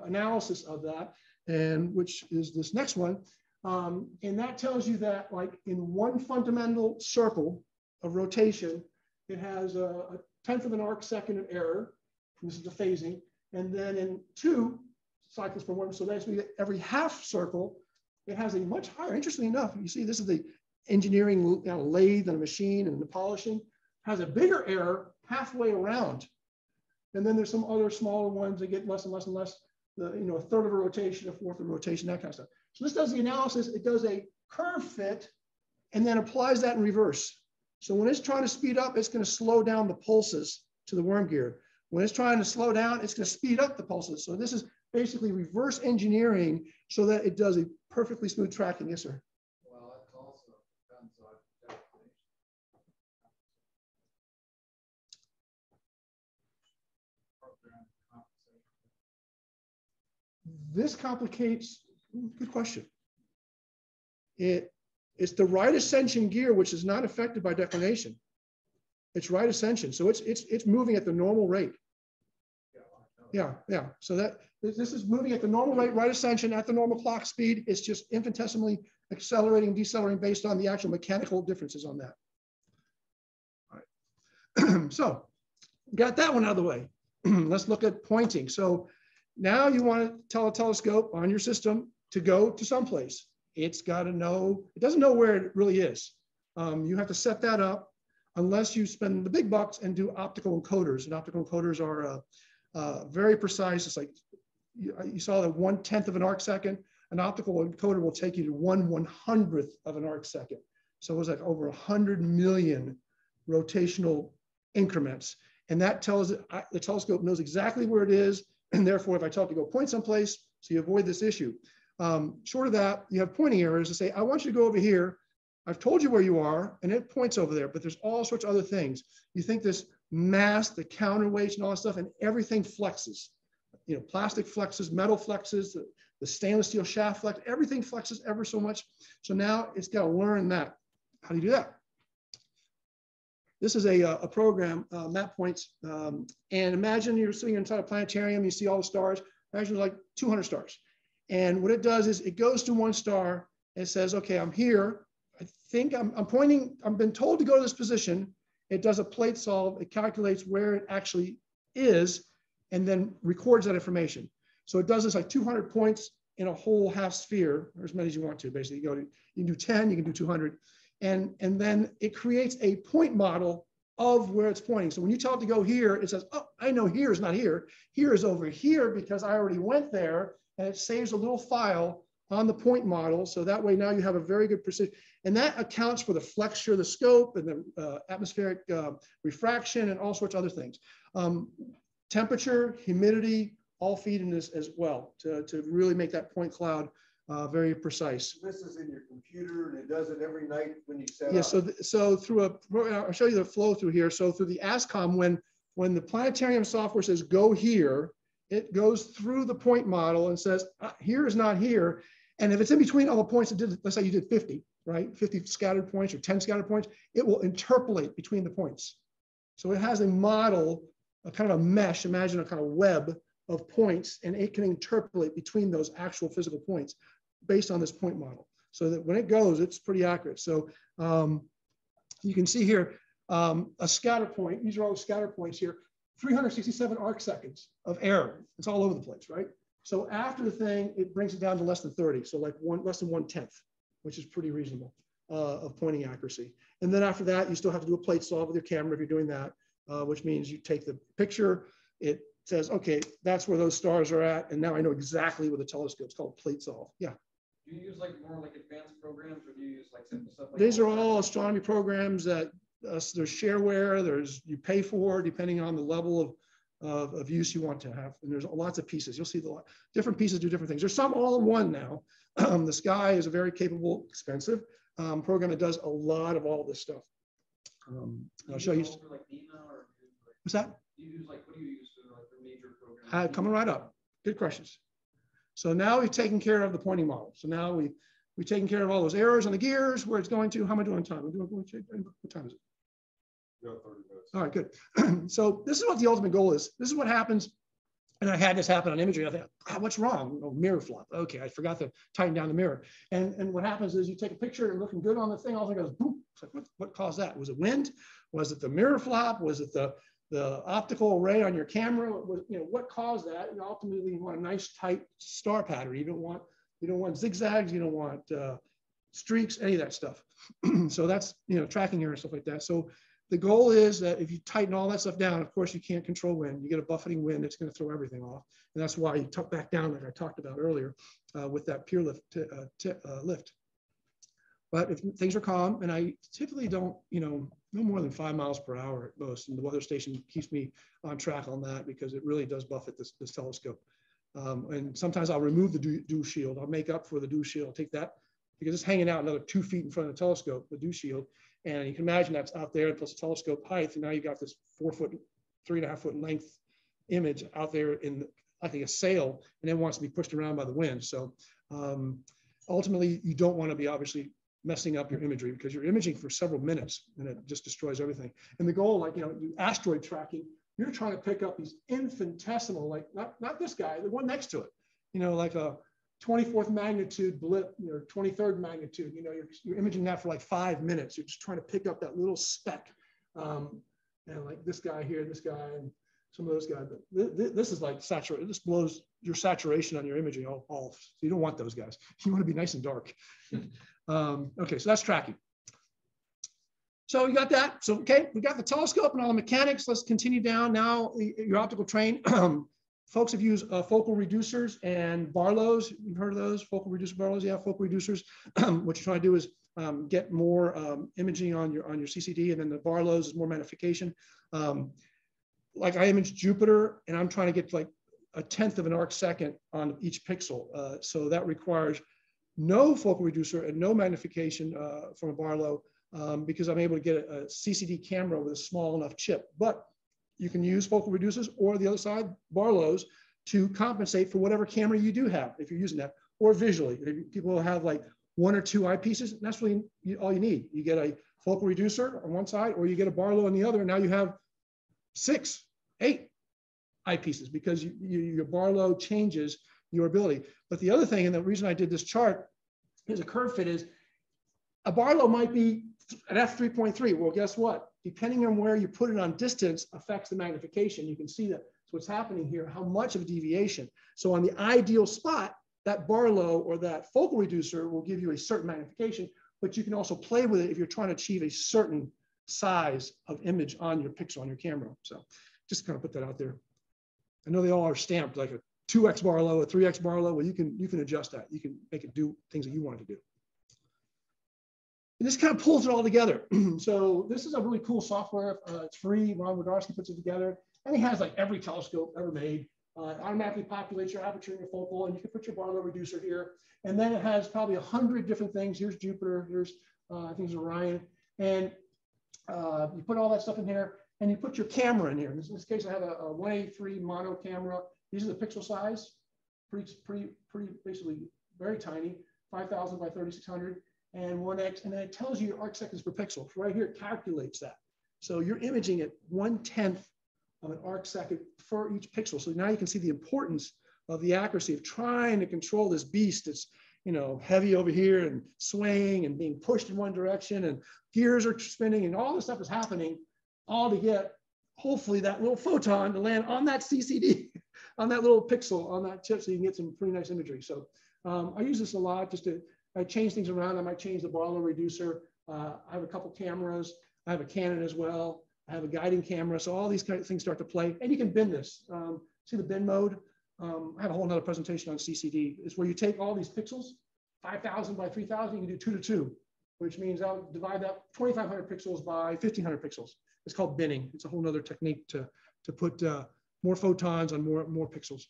analysis of that, and which is this next one. And that tells you that, like, in one fundamental circle of rotation, it has a 10th of an arc second of error. This is the phasing. And then in 2 cycles per worm, so that's every half circle, it has a much higher. Interestingly enough, you see, this is the engineering lathe and machine and the polishing, has a bigger error halfway around. And then there's some other smaller ones that get less and less and less, a third of a rotation, a fourth of a rotation, that kind of stuff. So this does the analysis. It does a curve fit and then applies that in reverse. So when it's trying to speed up, it's going to slow down the pulses to the worm gear. When it's trying to slow down, it's going to speed up the pulses. So this is basically reverse engineering so that it does a perfectly smooth tracking. Yes, sir. Well, it also depends on definition. This complicates, good question. It's the right ascension gear, which is not affected by declination. It's right ascension. So it's moving at the normal rate. Yeah. So that this is moving at the normal rate, right ascension at the normal clock speed. It's just infinitesimally accelerating, decelerating based on the actual mechanical differences on that. All right. So got that one out of the way. Let's look at pointing. So now you want to tell a telescope on your system to go to someplace. It's got to know, it doesn't know where it really is. You have to set that up unless you spend the big bucks and do optical encoders. And optical encoders are very precise. It's like, you saw the 1/10 of an arc second. An optical encoder will take you to 1/100th of an arc second. So it was like over 100 million rotational increments. And that tells it, the telescope knows exactly where it is. And therefore, if I tell it to go point someplace, so you avoid this issue. Short of that, you have pointing errors to say, I want you to go over here. I've told you where you are, and it points over there, but there's all sorts of other things. You think this mass, the counterweights and all that stuff, and everything flexes. You know, plastic flexes, metal flexes, the stainless steel shaft flex, everything flexes ever so much. So now it's got to learn that. How do you do that? This is a program, map points, and imagine you're sitting inside a planetarium, you see all the stars. Imagine like 200 stars. And what it does is it goes to one star and it says, okay, I'm here. I think I'm pointing, I've been told to go to this position. It does a plate solve. It calculates where it actually is and then records that information. So it does this like 200 points in a whole half sphere, or as many as you want to, basically. You can do 10, you can do 200. And then it creates a point model of where it's pointing. So when you tell it to go here, it says, oh, I know here is not here. Here is over here because I already went there, and it saves a little file on the point model. So that way now you have a very good precision. And that accounts for the flexure of the scope and the atmospheric refraction and all sorts of other things. Temperature, humidity, all feed in this as well to really make that point cloud very precise. This is in your computer and it does it every night when you set Yeah, up. so through I'll show you the flow through here. So through the ASCOM, when the planetarium software says go here, it goes through the point model and says, here is not here. And if it's in between all the points, let's say you did 50, right? 50 scattered points or 10 scattered points, it will interpolate between the points. So it has a model, a kind of a mesh, imagine a kind of web of points, and it can interpolate between those actual physical points based on this point model. So that when it goes, it's pretty accurate. So you can see here a scatter point. These are all the scatter points here. 367 arc seconds of error. It's all over the place, right? So after the thing, it brings it down to less than 30. So like less than 1/10, which is pretty reasonable of pointing accuracy. And then after that, you still have to do a plate solve with your camera if you're doing that, which means you take the picture, it says, okay, that's where those stars are at. And now I know exactly where the telescope. It's called plate solve. Yeah. Do you use like more like advanced programs, or do you use like simple stuff? Like These are all astronomy programs that there's shareware, you pay for depending on the level of use you want to have. And there's lots of pieces. You'll see the different pieces do different things. There's some all in one now. The Sky is a very capable, expensive program that does a lot of all this stuff. I'll show you. Like NEMA or What's that? Do you use like, what do you use for like the major programs? Coming right up. Good questions. So now we've taken care of the pointing model. So now we've taken care of all those errors on the gears, where it's going to. How am I doing on time? What time is it? You got 30 minutes. All right, good. So this is what the ultimate goal is. This is what happens. And I had this happen on imagery. I thought, what's wrong? Oh, mirror flop. Okay, I forgot to tighten down the mirror. And what happens is you take a picture and looking good on the thing, all of a sudden goes boom. It's like, what caused that? Was it wind? Was it the mirror flop? Was it the optical array on your camera? What caused that? And ultimately, you want a nice tight star pattern. You don't want zigzags. You don't want streaks, any of that stuff. So that's tracking error and stuff like that. So the goal is that if you tighten all that stuff down, of course you can't control wind. You get a buffeting wind, it's going to throw everything off, and that's why you tuck back down, like I talked about earlier, with that pier lift. But if things are calm, and I typically don't, no more than 5 miles per hour at most, and the weather station keeps me on track on that because it really does buffet this telescope. And sometimes I'll remove the dew shield. I'll make up for the dew shield. I'll take that because it's hanging out another 2 feet in front of the telescope, the dew shield. And you can imagine that's out there plus the telescope height. And now you got this 4 foot, 3.5 foot length image out there in like a sail, and it wants to be pushed around by the wind. So ultimately, you don't want to be obviously messing up your imagery because you're imaging for several minutes and it just destroys everything. And the goal, like, asteroid tracking, you're trying to pick up these infinitesimal, like not this guy, the one next to it, like a 24th magnitude blip, 23rd magnitude, you're imaging that for like 5 minutes. You're just trying to pick up that little speck. And like this guy here, this guy, and some of those guys. But this is like saturated. This blows your saturation on your imaging off. So you don't want those guys. You want to be nice and dark. Okay, so that's tracking. So you got that. So, okay, we got the telescope and all the mechanics. Let's continue down now. Your optical train. Folks have used focal reducers and Barlows. You've heard of those? Focal reducer Barlows? Yeah, focal reducers. What you're trying to do is get more imaging on your CCD, and then the Barlows is more magnification. Like I imaged Jupiter, and I'm trying to get like 1/10 of an arc second on each pixel. So that requires no focal reducer and no magnification from a Barlow because I'm able to get a CCD camera with a small enough chip. But you can use focal reducers or the other side, Barlows, to compensate for whatever camera you do have if you're using that, or visually. People will have like 1 or 2 eyepieces, and that's really all you need. You get a focal reducer on one side, or you get a Barlow on the other, and now you have 6, 8 eyepieces because your Barlow changes your ability. But the other thing, and the reason I did this chart is a curve fit, is a Barlow might be at f3.3. Well, guess what? Depending on where you put it on distance affects the magnification. You can see that what's happening here, how much of a deviation. So on the ideal spot, that Barlow or that focal reducer will give you a certain magnification, but you can also play with it if you're trying to achieve a certain size of image on your pixel on your camera. So just kind of put that out there. I know they all are stamped like a 2x Barlow, a 3x Barlow. Well, you can adjust that. You can make it do things that you want it to do. And this kind of pulls it all together. So this is a really cool software. It's free. Ron Wodarski puts it together, and he has like every telescope ever made. It automatically populates your aperture and your focal, and you can put your Barlow reducer here. And then it has probably 100 different things. Here's Jupiter. Here's I think it's Orion, and you put all that stuff in here, and you put your camera in here. In this case, I have a 1A3 mono camera. These are the pixel size, pretty basically very tiny, 5,000 by 3,600. And 1x, and then it tells you your arc seconds per pixel. Right here, it calculates that. So you're imaging at 1/10 of an arc second for each pixel. So now you can see the importance of the accuracy of trying to control this beast that's, you know, heavy over here and swaying and being pushed in one direction, and gears are spinning, and all this stuff is happening, all to get hopefully that little photon to land on that CCD, on that little pixel, on that chip, so you can get some pretty nice imagery. So I use this a lot just to. I change things around. I might change the Barlow reducer. I have a couple cameras. I have a Canon as well. I have a guiding camera. So all these kind of things start to play. And you can bin this. See the bin mode? I have a whole nother presentation on CCD. It's where you take all these pixels, 5,000 by 3,000, you can do 2 to 2, which means I'll divide that 2,500 pixels by 1,500 pixels. It's called binning. It's a whole nother technique to put more photons on more pixels.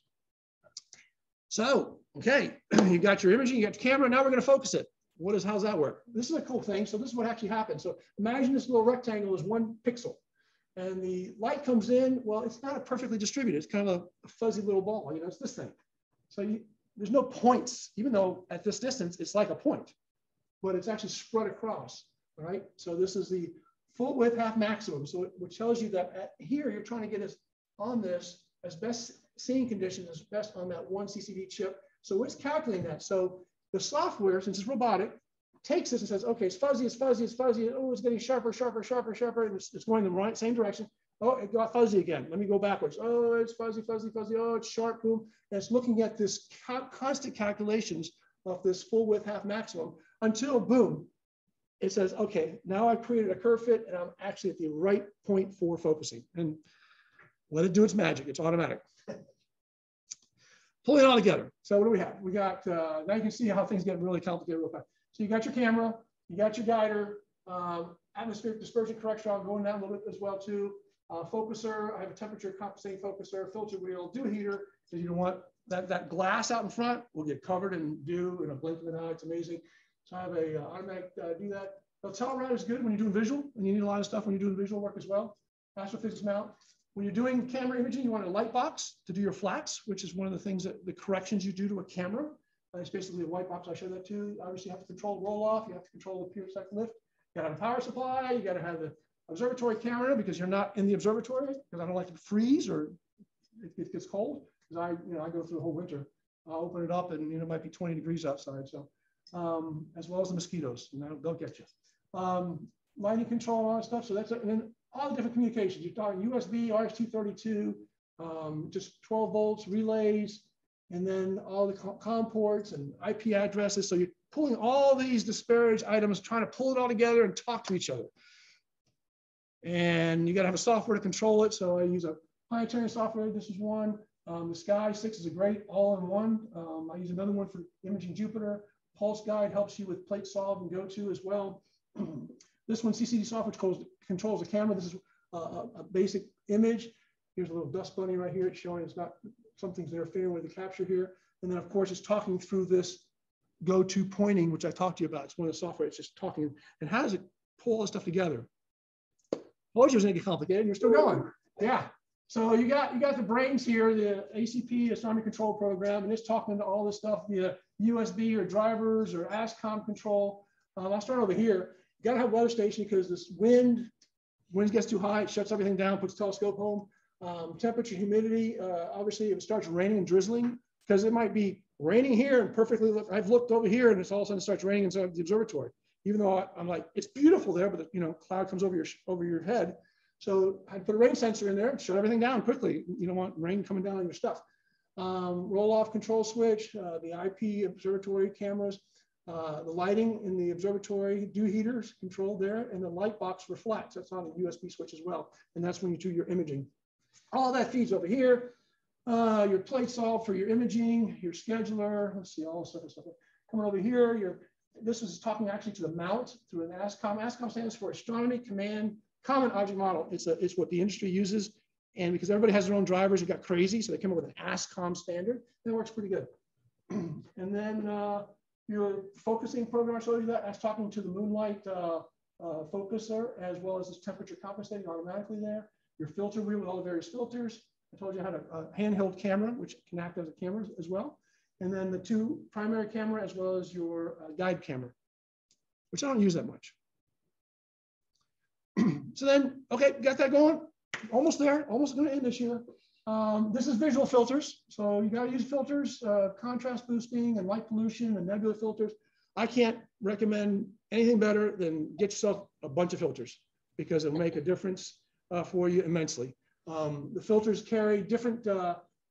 So, okay, you got your imaging, you got your camera, now we're going to focus it. How's that work? This is a cool thing. So this is what actually happens. So imagine this little rectangle is 1 pixel, and the light comes in. Well, it's not a perfectly distributed. It's kind of a fuzzy little ball. You know, it's this thing. So there's no points, even though at this distance, it's like a point, but it's actually spread across, all right? So this is the full width half maximum. So which tells you that here, you're trying to get us on this as best seeing conditions as best on that 1 CCD chip. So it's calculating that. So the software, since it's robotic, takes this and says, okay, it's fuzzy, it's fuzzy, it's fuzzy. Oh, it's getting sharper, sharper, sharper, sharper. And it's going the same direction. Oh, it got fuzzy again. Let me go backwards. Oh, it's fuzzy, fuzzy, fuzzy. Oh, it's sharp, boom. And it's looking at this constant calculations of this full width half maximum until, boom, it says, okay, now I've created a curve fit and I'm actually at the right point for focusing. And let it do its magic. It's automatic. Pull it all together. So what do we have? We got, now you can see how things get really complicated real fast. So you got your camera, you got your guider, atmospheric dispersion correction, I'll go in that a little bit as well too. Focuser, I have a temperature compensating focuser, filter wheel, dew heater, because you don't want that glass out in front will get covered in dew in a blink of an eye. It's amazing. So I have a automatic do that. The telluride is good when you're doing visual, and you need a lot of stuff when you're doing visual work as well. Astrophysics mount. When you're doing camera imaging, you want a light box to do your flats, which is one of the things that the corrections you do to a camera. It's basically a white box. I showed that too. Obviously, you have to control roll off. You have to control the pure second lift. You got to have a power supply. You got to have the observatory camera because you're not in the observatory, because I don't like to freeze or it gets cold. Because I go through the whole winter. I'll open it up and it might be 20 degrees outside. So as well as the mosquitoes, they'll get you. Lighting control, all that stuff. So that's it. And then all the different communications. You're talking USB, RS-232, just 12 volts, relays, and then all the COM ports and IP addresses. So you're pulling all these disparate items, trying to pull it all together and talk to each other. And you got to have a software to control it. So I use a Planetarium software. This is one. The Sky 6 is a great all-in-one. I use another one for imaging Jupiter. Pulse Guide helps you with plate solve and go-to as well. This one, CCD software, controls the camera. This is a basic image. Here's a little dust bunny right here. It's showing it's not something's interfering with the capture here. And then, of course, it's talking through this go to pointing, which I talked to you about. It's one of the software. It's just talking. And how does it pull all this stuff together? Told you it was going to get complicated, and you're still going. Yeah. So you got the brains here, the ACP Astronomy Control Program, and it's talking to all this stuff via USB or drivers or ASCOM control. I'll start over here. You got to have a weather station because this wind gets too high, it shuts everything down, puts the telescope home. Temperature, humidity, obviously if it starts raining and drizzling, because it might be raining here and perfectly, I've looked over here and it's all of a sudden starts raining inside the observatory. Even though I'm like, it's beautiful there, but cloud comes over your head. So I put a rain sensor in there and shut everything down quickly. You don't want rain coming down on your stuff. Roll off control switch, the IP observatory cameras, the lighting in the observatory, dew heaters controlled there, and the light box for flats. That's on a USB switch as well. And that's when you do your imaging. All that feeds over here. Your plate solve for your imaging, your scheduler. Let's see, all this stuff. Coming over here, this is talking actually to the mount through an ASCOM. ASCOM stands for Astronomy Common Object Model. It's what the industry uses. And because everybody has their own drivers, it got crazy. So they came up with an ASCOM standard. And it works pretty good. And then your focusing program, I showed you that. That's talking to the Moonlight focuser, as well as this temperature compensating automatically there. Your filter wheel with all the various filters. I told you I had a handheld camera, which can act as a camera as well. And then the 2 primary camera, as well as your guide camera, which I don't use that much. So then, okay, got that going. Almost there, almost going to end this year. This is visual filters. So you got to use filters, contrast boosting and light pollution and nebula filters. I can't recommend anything better than get yourself a bunch of filters because it'll make a difference for you immensely. The filters carry different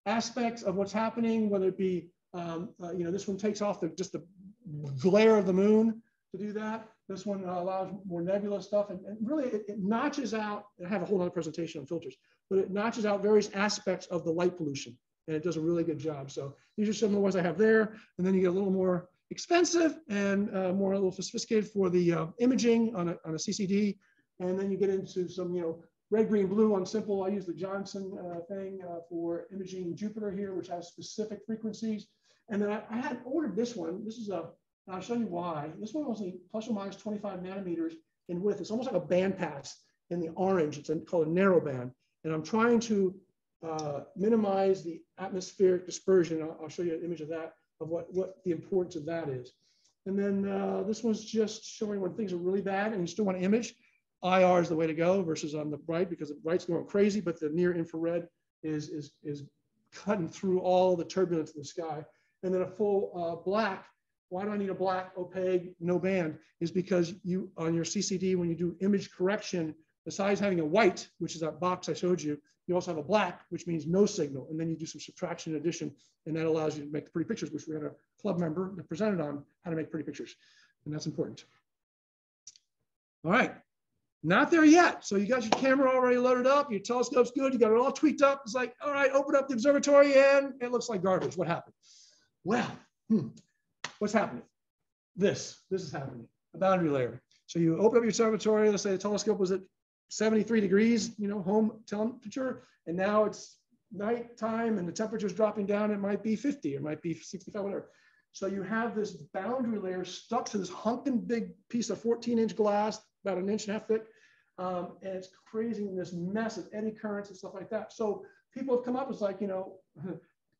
aspects of what's happening, whether it be, this one takes off just the glare of the moon to do that. This one allows more nebula stuff, and really it notches out, I have a whole other presentation on filters, but it notches out various aspects of the light pollution, and it does a really good job. So these are some of the ones I have there, and then you get a little more expensive and a little sophisticated for the imaging on a CCD, and then you get into some, red, green, blue on simple. I use the Johnson thing for imaging Jupiter here, which has specific frequencies. And then I had ordered this one. This is I'll show you why. This one was plus or minus 25 nanometers in width. It's almost like a bandpass in the orange. It's called a narrow band. And I'm trying to minimize the atmospheric dispersion. I'll show you an image of that, of what the importance of that is. And then this one's just showing when things are really bad and you still want to image. IR is the way to go versus on the bright, because the bright's going crazy, but the near infrared is cutting through all the turbulence in the sky. And then a full black. Why do I need a black, opaque, no band? Is because you, on your CCD, when you do image correction, besides having a white, which is that box I showed you, you also have a black, which means no signal. And then you do some subtraction and addition, and that allows you to make the pretty pictures, which we had a club member that presented on how to make pretty pictures. And that's important. All right. Not there yet. So you got your camera already loaded up. Your telescope's good. You got it all tweaked up. It's like, all right, open up the observatory and it looks like garbage. What happened? Well, what's happening? This is happening, a boundary layer. So you open up your observatory. Let's say the telescope was at 73 degrees, home temperature. And now it's nighttime and the temperature's dropping down. It might be 50, it might be 65, whatever. So you have this boundary layer stuck to this hunking big piece of 14-inch glass, about 1.5 inches thick. And it's creating this mess of eddy currents and stuff like that. So people have come up with like,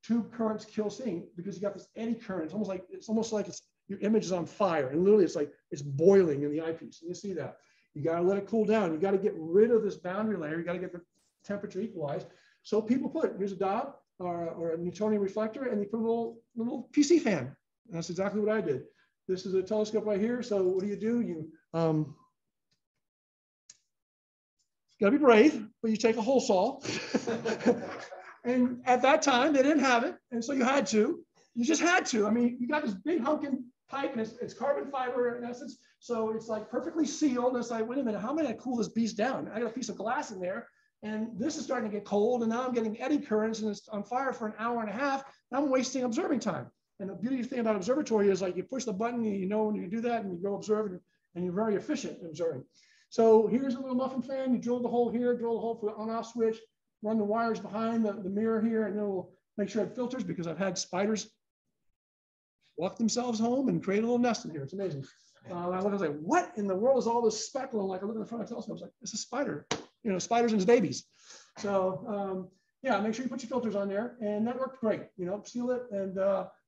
tube currents kill seeing, because you got this eddy current. It's almost like your image is on fire, and literally it's boiling in the eyepiece. And you see that. You got to let it cool down. You got to get rid of this boundary layer. You got to get the temperature equalized. So people here's a dot or a Newtonian reflector, and you put a little PC fan. And that's exactly what I did. This is a telescope right here. So what do? You got to be brave, but you take a hole saw. And at that time, they didn't have it. And so you had to. You just had to. I mean, you got this big hunking pipe, and it's carbon fiber in essence. So it's like perfectly sealed. And it's like, wait a minute, how am I going to cool this beast down? I got a piece of glass in there, and this is starting to get cold. And now I'm getting eddy currents, and it's on fire for 1.5 hours. And I'm wasting observing time. And the beauty thing about observatory is like you push the button, and you know when you do that, and you go observe, and you're very efficient in observing. So here's a little muffin fan. You drill the hole here, drill the hole for the on-off switch, run the wires behind the mirror here, and then we'll make sure it filters, because I've had spiders walk themselves home and create a little nest in here. It's amazing. I was like, what in the world is all this speckle? And like, I look in the front of the telescope, I was like, it's a spider, you know, spiders and its babies. So yeah, make sure you put your filters on there, and that worked great. You know, seal it, and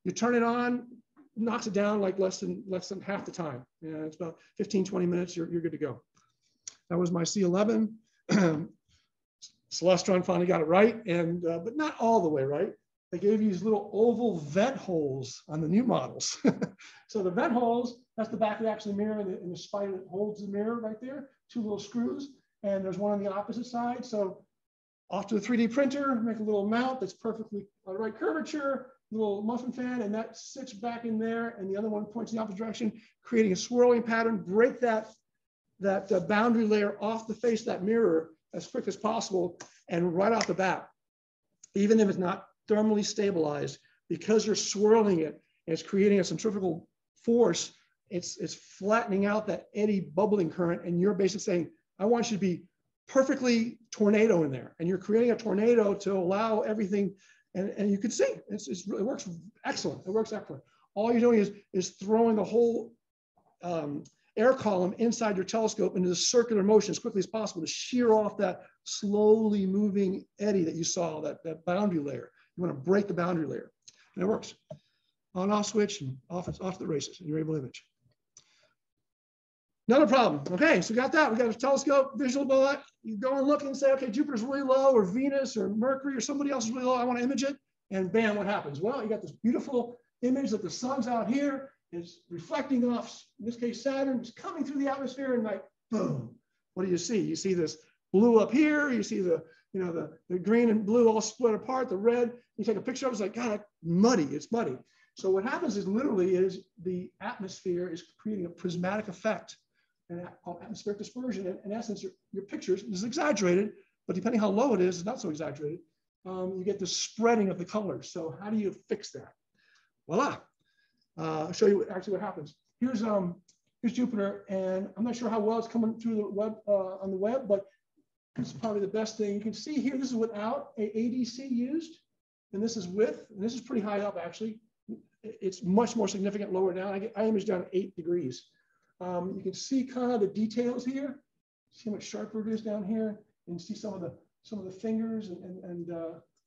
you turn it on, knocks it down like less than half the time. Yeah, it's about 15, 20 minutes, you're good to go. That was my C11. Celestron finally got it right, and but not all the way right. They gave you these little oval vent holes on the new models. So the vent holes, that's the back of the actual mirror, and the spider that holds the mirror right there, 2 little screws, and there's one on the opposite side. So off to the 3D printer, make a little mount that's perfectly on the right curvature, little muffin fan, and that sits back in there, and the other one points in the opposite direction, creating a swirling pattern. Break that boundary layer off the face of that mirror as quick as possible, and right off the bat, even if it's not thermally stabilized, because you're swirling it and it's creating a centrifugal force, it's flattening out that eddy bubbling current, and you're basically saying, I want you to be perfectly tornado in there, and you're creating a tornado to allow everything, and you can see it works excellent. It works excellent. All you're doing is throwing the whole air column inside your telescope into the circular motion as quickly as possible to shear off that slowly moving eddy that you saw, that boundary layer. You want to break the boundary layer, and it works. On off switch, and off to the races, and you're able to image. Another problem. Okay, so we got that. We got a telescope, visual bullet. You go and look and say, okay, Jupiter's really low, or Venus, or Mercury, or somebody else is really low. I want to image it. And bam, what happens? Well, you got this beautiful image that the sun's out here, is reflecting off, in this case, Saturn, is coming through the atmosphere, and like, boom. What do you see? You see this blue up here. You see the green and blue all split apart, the red. You take a picture of it, it's like, God, muddy. It's muddy. So what happens is literally is the atmosphere is creating a prismatic effect, and called atmospheric dispersion. In essence, your pictures is exaggerated, but depending how low it is, it's not so exaggerated. You get the spreading of the colors. So how do you fix that? Voila. I'll show you actually what happens. Here's Jupiter, and I'm not sure how well it's coming through the web on the web, but this is probably the best thing. You can see here, this is without a ADC used, and this is with, and this is pretty high up actually. It's much more significant lower down. I imaged down 8 degrees. You can see kind of the details here. See how much sharper it is down here, and see some of the fingers and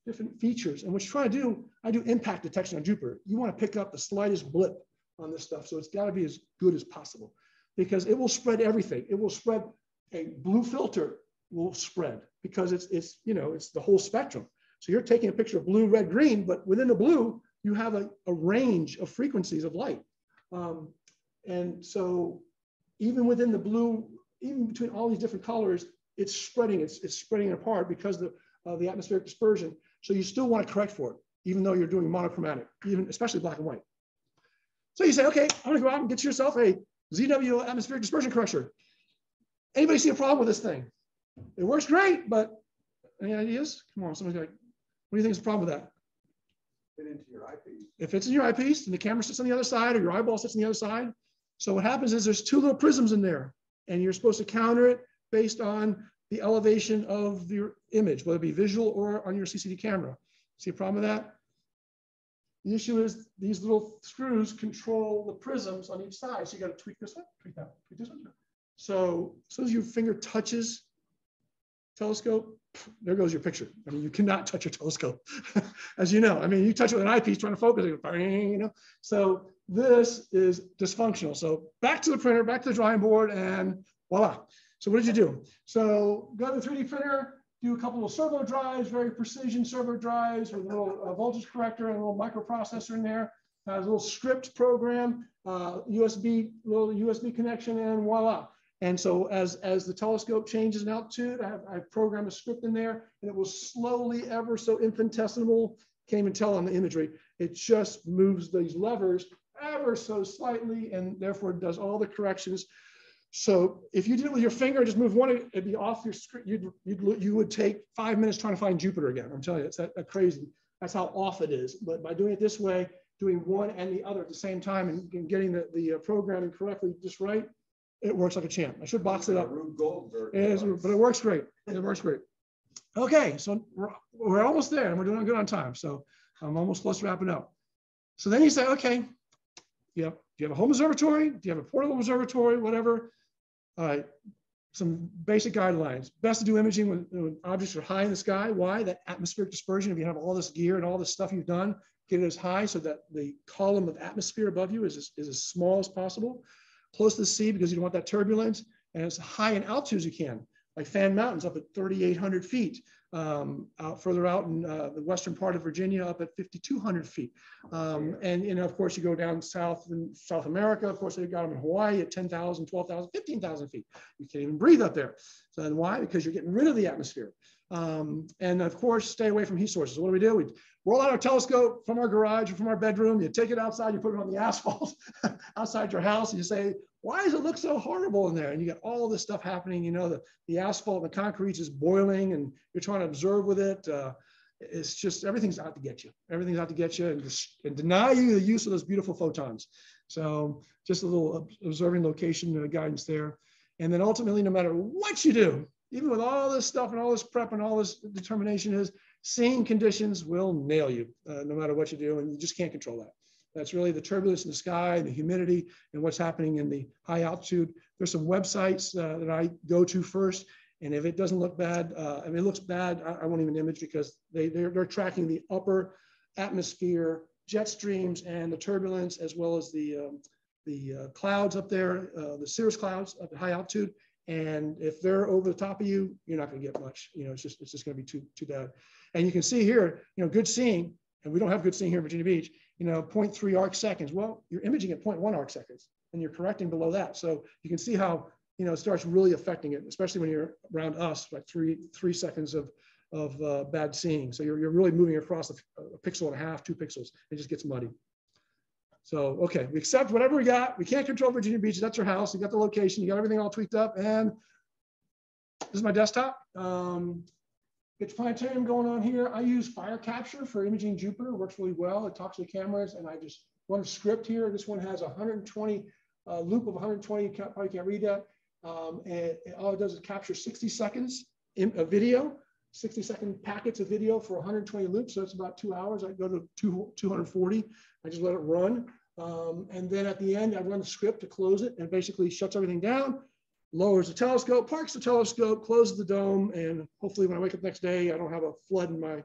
different features. And what you try to do, I do impact detection on Jupiter. You want to pick up the slightest blip on this stuff, so it's got to be as good as possible, because it will spread everything. It will spread. A blue filter will spread because it's the whole spectrum. So you're taking a picture of blue, red, green, but within the blue, you have a range of frequencies of light. And so even within the blue, even between all these different colors, it's spreading it apart because of the atmospheric dispersion. So you still want to correct for it, even though you're doing monochromatic, especially black and white. So you say, okay, I'm gonna go out and get yourself a ZW atmospheric dispersion corrector. Anybody see a problem with this thing? It works great, but any ideas? Come on, somebody's like, what do you think is the problem with that? Fit into your eyepiece. It fits in your eyepiece, and the camera sits on the other side, or your eyeball sits on the other side. So what happens is there's 2 little prisms in there, and you're supposed to counter it based on the elevation of your image, whether it be visual or on your CCD camera. See a problem with that? The issue is these little screws control the prisms on each side. So you got to tweak this one, tweak that, tweak this one. So as soon as your finger touches telescope, there goes your picture. I mean, you cannot touch your telescope, as you know. I mean, you touch it with an eyepiece trying to focus, So this is dysfunctional. So back to the printer, back to the drawing board, and voila. So what did you do? So go to the 3D printer, do a couple of servo drives, very precision servo drives with a little voltage corrector and a little microprocessor in there. Has a little script program, little USB connection, and voila. And so as the telescope changes in altitude, I've programmed a script in there, and it will slowly, ever so infinitesimal, can't even tell on the imagery, it just moves these levers ever so slightly, and therefore does all the corrections. So if you did it with your finger, just move one, it'd be off your screen. You would take 5 minutes trying to find Jupiter again. I'm telling you, it's that crazy. That's how off it is. But by doing it this way, doing one and the other at the same time, and getting the programming correctly just right, it works like a champ. I should box it up. But it works great. It works great. Okay, so we're almost there, and we're doing good on time. So I'm almost close to wrapping up. So then you say, okay, Do you have a home observatory? Do you have a portable observatory? Whatever. All right. Some basic guidelines. Best to do imaging when objects are high in the sky. Why? That atmospheric dispersion. If you have all this gear and all this stuff you've done, get it as high so that the column of atmosphere above you is as small as possible. Close to the sea because you don't want that turbulence. And as high in altitude as you can, like Fan Mountain's up at 3,800 feet. Out further out in the western part of Virginia up at 5,200 feet. And of course, you go down south in South America. Of course, they've got them in Hawaii at 10,000, 12,000, 15,000 feet. You can't even breathe up there. So then why? Because you're getting rid of the atmosphere. And of course, stay away from heat sources. What do? We roll out our telescope from our garage or from our bedroom. You take it outside, you put it on the asphalt outside your house, and you say, why does it look so horrible in there? And you got all this stuff happening. You know, the asphalt and the concrete is boiling and you're trying to observe with it. It's just, everything's out to get you. Everything's out to get you and deny you the use of those beautiful photons. So just a little observing location guidance there. And then ultimately, no matter what you do, even with all this stuff and all this prep and all this determination is, seeing conditions will nail you no matter what you do. And you just can't control that. That's really the turbulence in the sky, the humidity, and what's happening in the high altitude. There's some websites that I go to first, and if it doesn't look bad, if it looks bad, I won't even image because they're tracking the upper atmosphere, jet streams, and the turbulence, as well as the clouds up there, the cirrus clouds at high altitude. And if they're over the top of you, you're not going to get much. You know, it's just going to be too bad. And you can see here, you know, good seeing, and we don't have good seeing here in Virginia Beach. You know, 0.3 arc seconds. Well, you're imaging at 0.1 arc seconds and you're correcting below that. So you can see how, you know, it starts really affecting it, especially when you're around us, like three seconds of bad seeing. So you're really moving across a pixel and a half, 2 pixels. It just gets muddy. So, okay, we accept whatever we got. We can't control Virginia Beach. That's your house. You got the location. You got everything all tweaked up. And this is my desktop. It's planetarium going on here. I use fire capture for imaging Jupiter. It works really well. It talks to the cameras, and I just run a script here. This one has 120 loop of 120. You probably can't read that. And all it does is capture 60 seconds of video, 60-second packets of video for 120 loops. So it's about 2 hours. I go to 240. I just let it run. And then at the end, I run the script to close it and basically shuts everything down. Lowers the telescope, parks the telescope, closes the dome, and hopefully when I wake up next day, I don't have a flood in my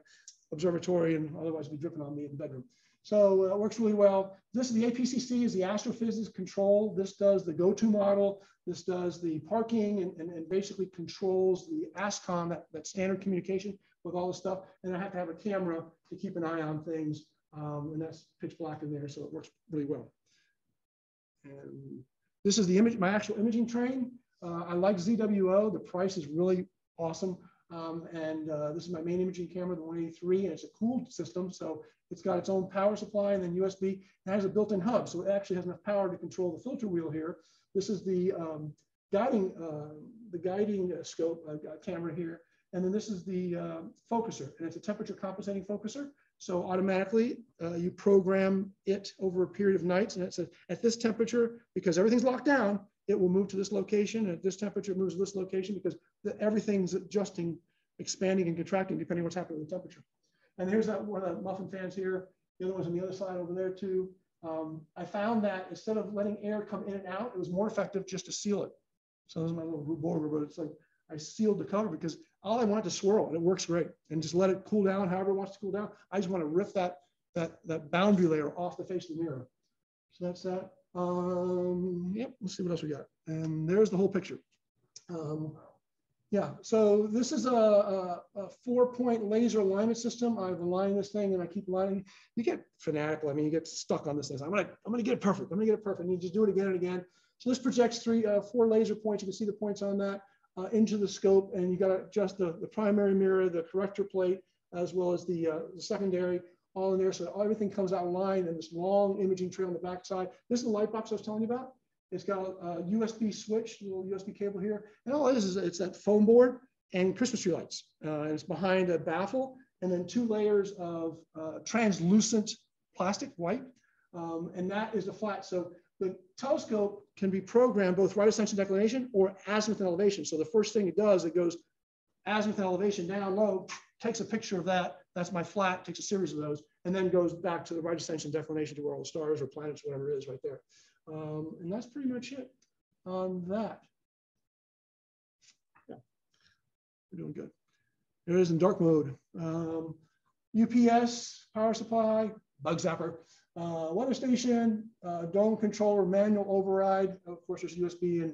observatory and otherwise be dripping on me in the bedroom. So it works really well. This is the APCC, is the astrophysics control. This does the go-to model. This does the parking and basically controls the ASCOM, that standard communication with all the stuff. And I have to have a camera to keep an eye on things. And that's pitch black in there, so it works really well. And this is the image, my actual imaging train. I like ZWO. The price is really awesome. This is my main imaging camera, the 183, and it's a cooled system. So it's got its own power supply and then USB. It has a built-in hub, so it actually has enough power to control the filter wheel here. This is the guiding scope camera here. And then this is the focuser, and it's a temperature compensating focuser. So automatically you program it over a period of nights, and it says at this temperature, because everything's locked down, it will move to this location. And at this temperature, it moves to this location because everything's adjusting, expanding and contracting depending on what's happening with the temperature. And here's one of the muffin fans here. The other one's on the other side over there too. I found that instead of letting air come in and out, it was more effective just to seal it. So this is my little border, but it's like I sealed the cover because all I want to swirl, and it works great. And just let it cool down however it wants to cool down. I just want to rip that boundary layer off the face of the mirror. So that's that. Yep, let's see what else we got. And there's the whole picture. Yeah, so this is a 4-point laser alignment system. I've aligned this thing and I keep aligning. You get fanatical. I mean, you get stuck on this thing. I'm gonna get it perfect. I'm gonna get it perfect. And you just do it again and again. So this projects 4 laser points. You can see the points on that into the scope, and you got to adjust the primary mirror, the corrector plate, as well as the secondary, all in there. So everything comes out in line and this long imaging trail on the backside. This is the light box I was telling you about. It's got a USB switch, a little USB cable here. And all it is it's that foam board and Christmas tree lights. And it's behind a baffle and then 2 layers of translucent plastic, white. And that is the flat. So the telescope can be programmed both right ascension declination or azimuth and elevation. So the first thing it does, it goes azimuth and elevation down low, takes a picture of that. That's my flat, takes a series of those, and then goes back to the right ascension declination to where all the stars or planets, whatever it is right there. And that's pretty much it on that. Yeah, we're doing good. There it is in dark mode. UPS, power supply, bug zapper, weather station, dome controller, manual override. Of course, there's USB and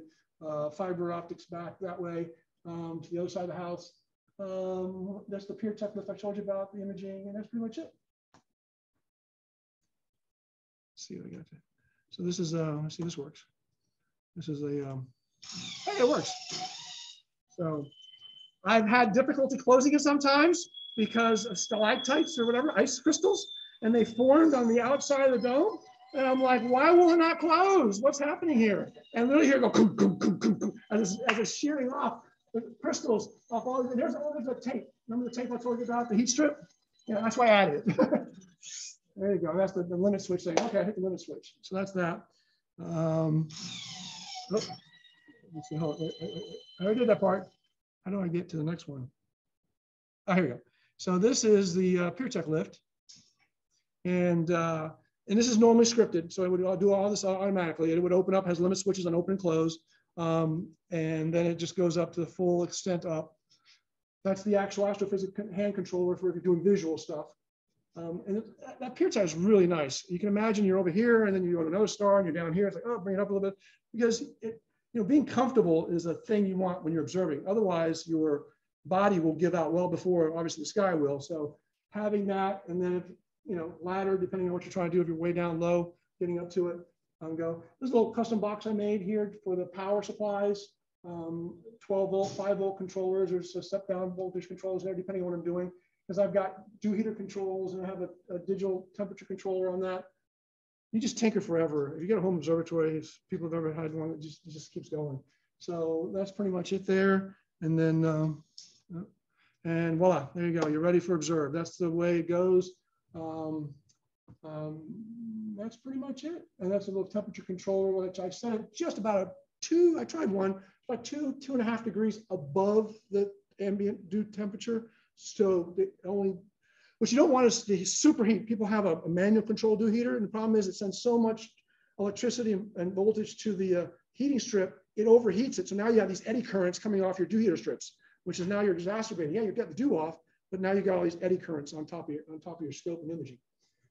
fiber optics back that way to the other side of the house. That's the Pure Tech lift I told you about, the imaging, and that's pretty much it. Let's see what I got there. So this is, let's see, this works. This is a, hey, it works. So I've had difficulty closing it sometimes because of stalactites or whatever, ice crystals, and they formed on the outside of the dome. And I'm like, why will it not close? What's happening here? And literally here go, boom, boom, boom, boom, boom, as it's shearing off the crystals off all. There's the tape. Remember the tape I told you about, the heat strip? Yeah, that's why I added it. There you go. That's the limit switch thing. Okay, I hit the limit switch. So that's that. Let's see how I already did that part. How do I get to the next one? Oh, here we go. So this is the PureTech lift, and this is normally scripted. So it would do all this automatically. It would open up, has limit switches on open and close, and then it just goes up to the full extent up. That's the actual astrophysics hand controller for if you're doing visual stuff. And that PureTech is really nice. You can imagine you're over here, and then you go to another star, and you're down here. It's like, oh, bring it up a little bit, because being comfortable is a thing you want when you're observing. Otherwise, your body will give out well before, obviously, the sky will. So having that, and then ladder, depending on what you're trying to do, if you're way down low, getting up to it, go. There's a little custom box I made here for the power supplies, 12 volt, 5 volt controllers. There's a step down voltage controllers there, depending on what I'm doing. Because I've got dew heater controls and I have a digital temperature controller on that. You just tinker forever. If you get a home observatory, if people have ever had one, it just keeps going. So that's pretty much it there. And then, and voila, there you go. You're ready for observe. That's the way it goes. That's pretty much it. And that's a little temperature controller, which I set it just about I tried one, about 2.5 degrees above the ambient dew temperature. So what you don't want is to superheat. People have a manual control dew heater, and the problem is it sends so much electricity and voltage to the heating strip, it overheats it. So now you have these eddy currents coming off your dew heater strips, which is now you're exacerbating. Yeah, you've got the dew off, but now you got all these eddy currents on top of your scope and imaging.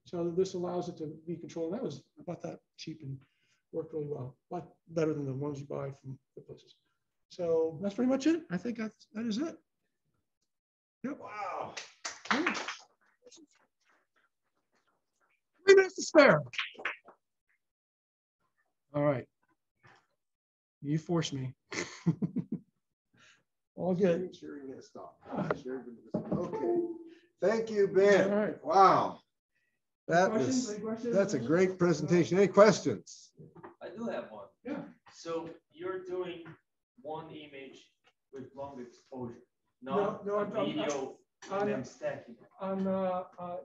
So this allows it to be controlled. That was about that cheap and worked really well. A lot better than the ones you buy from the places. So that's pretty much it. I think that is it. Yep. Wow. 3 minutes to spare. All right. You forced me. All good. Sharing this stuff. Okay. Thank you, Ben. All right. Wow. That's a great presentation. Any questions? I do have one. Yeah. So you're doing one image with long exposure, not no, video and then stacking.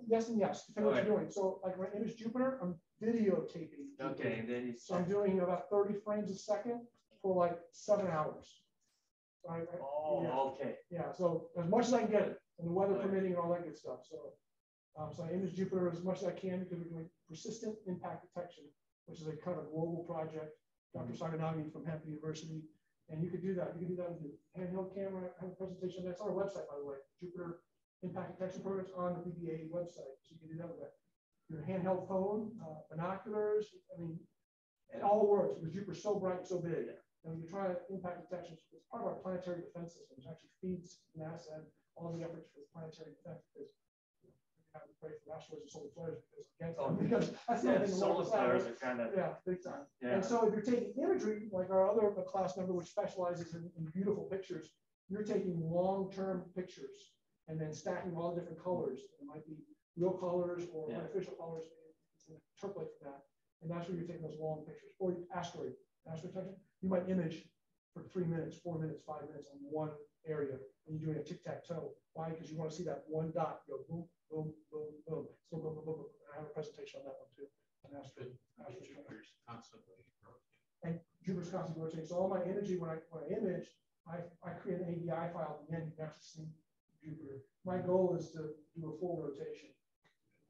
Yes and yes, depending on what you're doing. So like my image Jupiter, I'm videotaping. Okay, and then so I'm doing about 30 frames a second for like 7 hours. So okay. Yeah, so as much as I can get it, and the weather permitting and all that good stuff. So, so I image Jupiter as much as I can because we're doing persistent impact detection, which is a kind of global project. Dr. Saganagi from Hampton University. And you could do that. You can do that with your handheld camera. I have a presentation. That's on our website, by the way. Jupiter Impact Detection Programs on the BBAA website. So you can do that with your handheld phone, binoculars. I mean, it all works because Jupiter's so bright and so big. And when you try impact detection, it's part of our planetary defense system, which actually feeds NASA and all the efforts for planetary defense. Because we have to pray for asteroids and solar flares because that's the only thing. Solar flares are kind of big time. Yeah. And so if you're taking imagery, like our other class member, which specializes in beautiful pictures, you're taking long-term pictures and then stacking all the different colors. It might be real colors or artificial colors. It's an interpolate from that. And that's where you're taking those long pictures. Or asteroid detection, you might image for 3 minutes, 4 minutes, 5 minutes on one area, and you're doing a tic-tac-toe. Why? Because you want to see that one dot go boom, boom, boom, boom. So boom, boom, boom, boom. And I have a presentation on that one too. Jupiter's constantly rotating. And Jupiter's constantly rotating. So all my energy, when I image, I create an ADI file at the end. You can actually see Jupiter. My goal is to do a full rotation.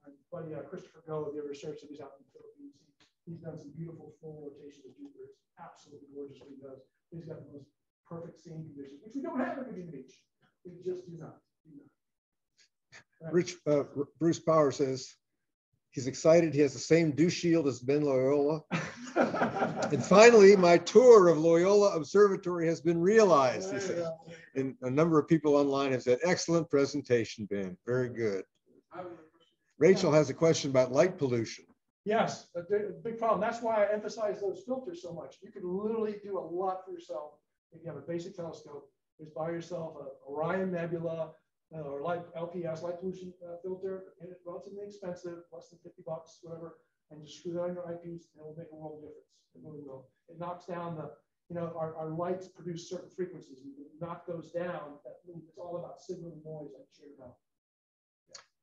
My buddy Christopher Go, the researcher who's out in the Philippines. He's done some beautiful full rotations of Jupiter. It's absolutely gorgeous what he does. He's got the most perfect seeing conditions, which we don't have at Virginia Beach. We just do not. Rich, Bruce Power says he's excited. He has the same dew shield as Ben Loyola. And finally, my tour of Loyola Observatory has been realized. He said. And a number of people online have said, excellent presentation, Ben. Very good. Rachel has a question about light pollution. Yes, a big problem. That's why I emphasize those filters so much. You can literally do a lot for yourself if you have a basic telescope. Just buy yourself a Orion Nebula or light LPS light pollution filter, and it's relatively expensive, less than $50, whatever, and just screw that on your eyepiece, and it will make a world of difference. It really will. It knocks down the, our lights produce certain frequencies. You knock those down. It's all about signal and noise, like you shared about.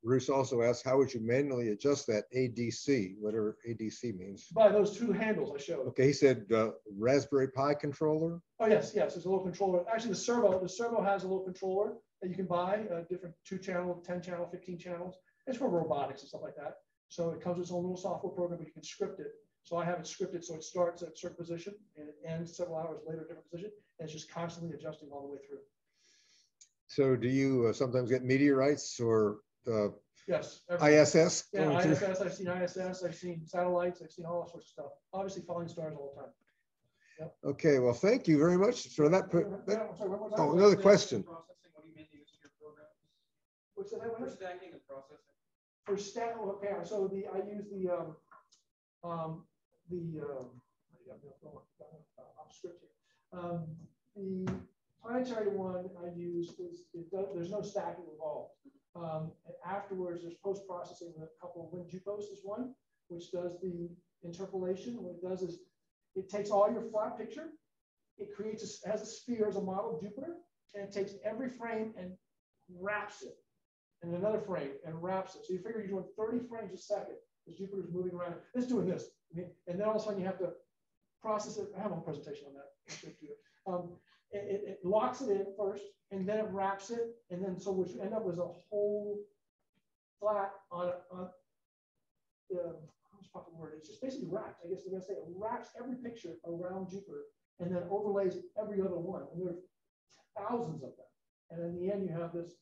Bruce also asked, how would you manually adjust that ADC, whatever ADC means? By those two handles I showed. Okay, he said Raspberry Pi controller. Oh yes, there's a little controller. Actually, the servo has a little controller that you can buy, different 2-channel, 10-channel, 15 channels. It's for robotics and stuff like that. So it comes with its own little software program, but you can script it. So I have it scripted so it starts at a certain position and it ends several hours later at a different position, and it's just constantly adjusting all the way through. So do you sometimes get meteorites or yes, ISS? Yeah, ISS. I've seen ISS. I've seen satellites. I've seen all sorts of stuff. Obviously, falling stars all the time. Yep. Okay, well, thank you very much for that. Oh, another question. What's that? For stacking and processing. For stack, okay. So I use the planetary one I use there's no stacking involved. Afterwards, there's post-processing with a couple of WinJupos is one, which does the interpolation. What it does is it takes all your flat picture, it has a sphere as a model of Jupiter, and it takes every frame and wraps it in another frame and wraps it. So you figure you're doing 30 frames a second as Jupiter's moving around. It's doing this. And then all of a sudden you have to process it. I have a presentation on that. It locks it in first, and then it wraps it, and then so what you end up with a whole flat on it's just basically wrapped. I guess they're gonna say it wraps every picture around Jupiter and then overlays every other one. And there are thousands of them. And in the end, you have this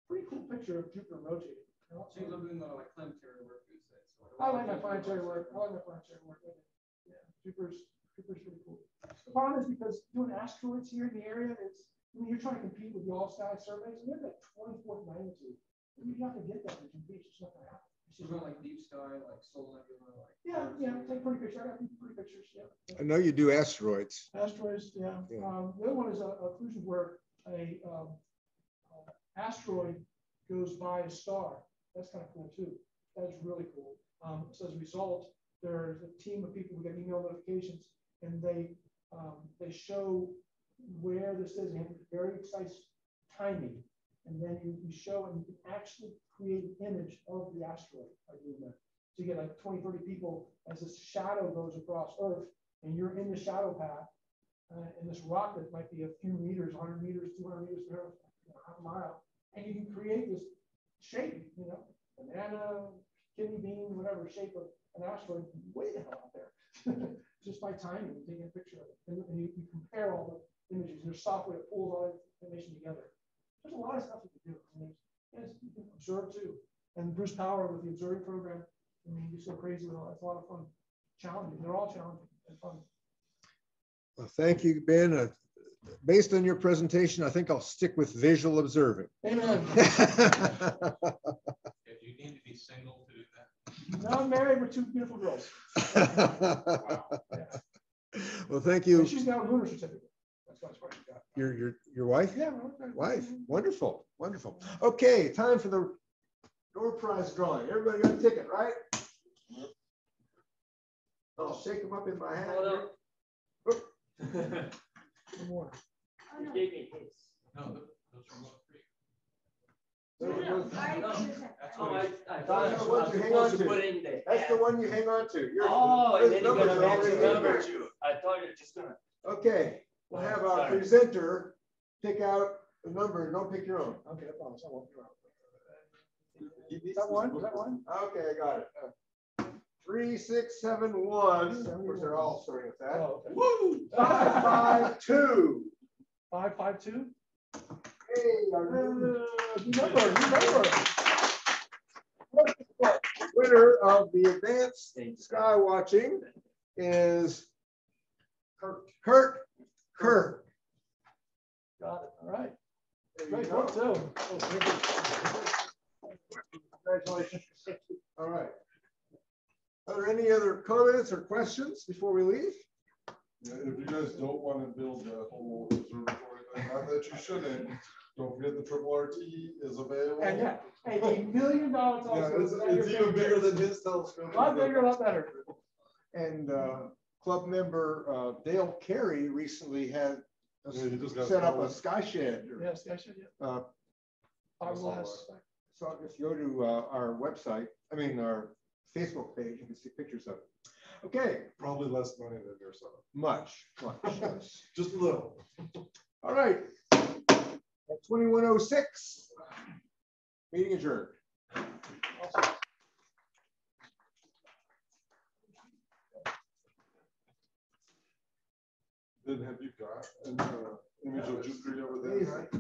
pretty cool picture of Jupiter rotating. So you're doing like planetary work these days. I like my planetary work. Yeah, Jupiter's pretty cool. The problem is because doing asteroids here in the area, you're trying to compete with the all-sky surveys, and they're like 24th magnitude. You're not going to get that in Virginia Beach. It's not going to happen. She's going like deep sky, like solar nebula, like. Yeah, take pretty pictures. I got pretty pictures. Yeah. I know you do asteroids. Asteroids, yeah. The other one is a occlusion where a asteroid goes by a star. That's kind of cool too. That's really cool. So as a result, there's a team of people who get email notifications, and they show where this is and very precise timing. And then you show and you can actually create an image of the asteroid by doing that. So you get like 20, 30 people as this shadow goes across Earth, and you're in the shadow path. And this rocket might be a few meters, 100 meters, 200 meters, half a mile. And you can create this shape, banana, kidney bean, whatever shape of an asteroid way the hell out there. Just by timing and taking a picture of it. And you compare all the images. There's software that pulls all that information together. There's a lot of stuff you can do. You can observe too. And Bruce Power with the observing program, he's so crazy with all that. It's a lot of fun. Challenging. They're all challenging and fun. Well, thank you, Ben. Based on your presentation, I think I'll stick with visual observing. Amen. If you need to be single to do that. No, I'm married with 2 beautiful girls. Wow. Yeah. Well, thank you. And she's got a lunar certificate. That's what she got. Your wife? Yeah, wife. Wonderful, wonderful. Okay, time for the door prize drawing. Everybody got a ticket, right? I'll shake them up in my hand. One more. You gave me his. No, those are both free. That's the one you hang on to. That's the one you hang on to. And then you're gonna match the number. I thought you were just gonna. Okay, we'll have our presenter pick out a number. Don't pick your own. Okay, I promise I won't. Is that one? Is that one? Okay, I got it. 3671. Of course, they're all starting with that. Oh, okay. Woo! 552. 552. Hey, our Remember. winner of the advanced sky watching is Kurt. Got it. All right. Great work too. Congratulations. All right. Are there any other comments or questions before we leave? Yeah, if you guys don't want to build a whole observatory thing, not that you shouldn't, don't forget the triple RT is available. And yeah, hey, $1 million telescope. Yeah, it's even bigger than his telescope. A lot bigger, a lot better. And club member Dale Carey recently had he just got set up a sold. sky shed. Yes, I should. Yeah. So if you go to our website, I mean our Facebook page, you can see pictures of it. Okay. Probably less money than your son. Much. Just a little. All right. At 21:06. Meeting adjourned. Awesome. Then have you got an image of Jupiter over there?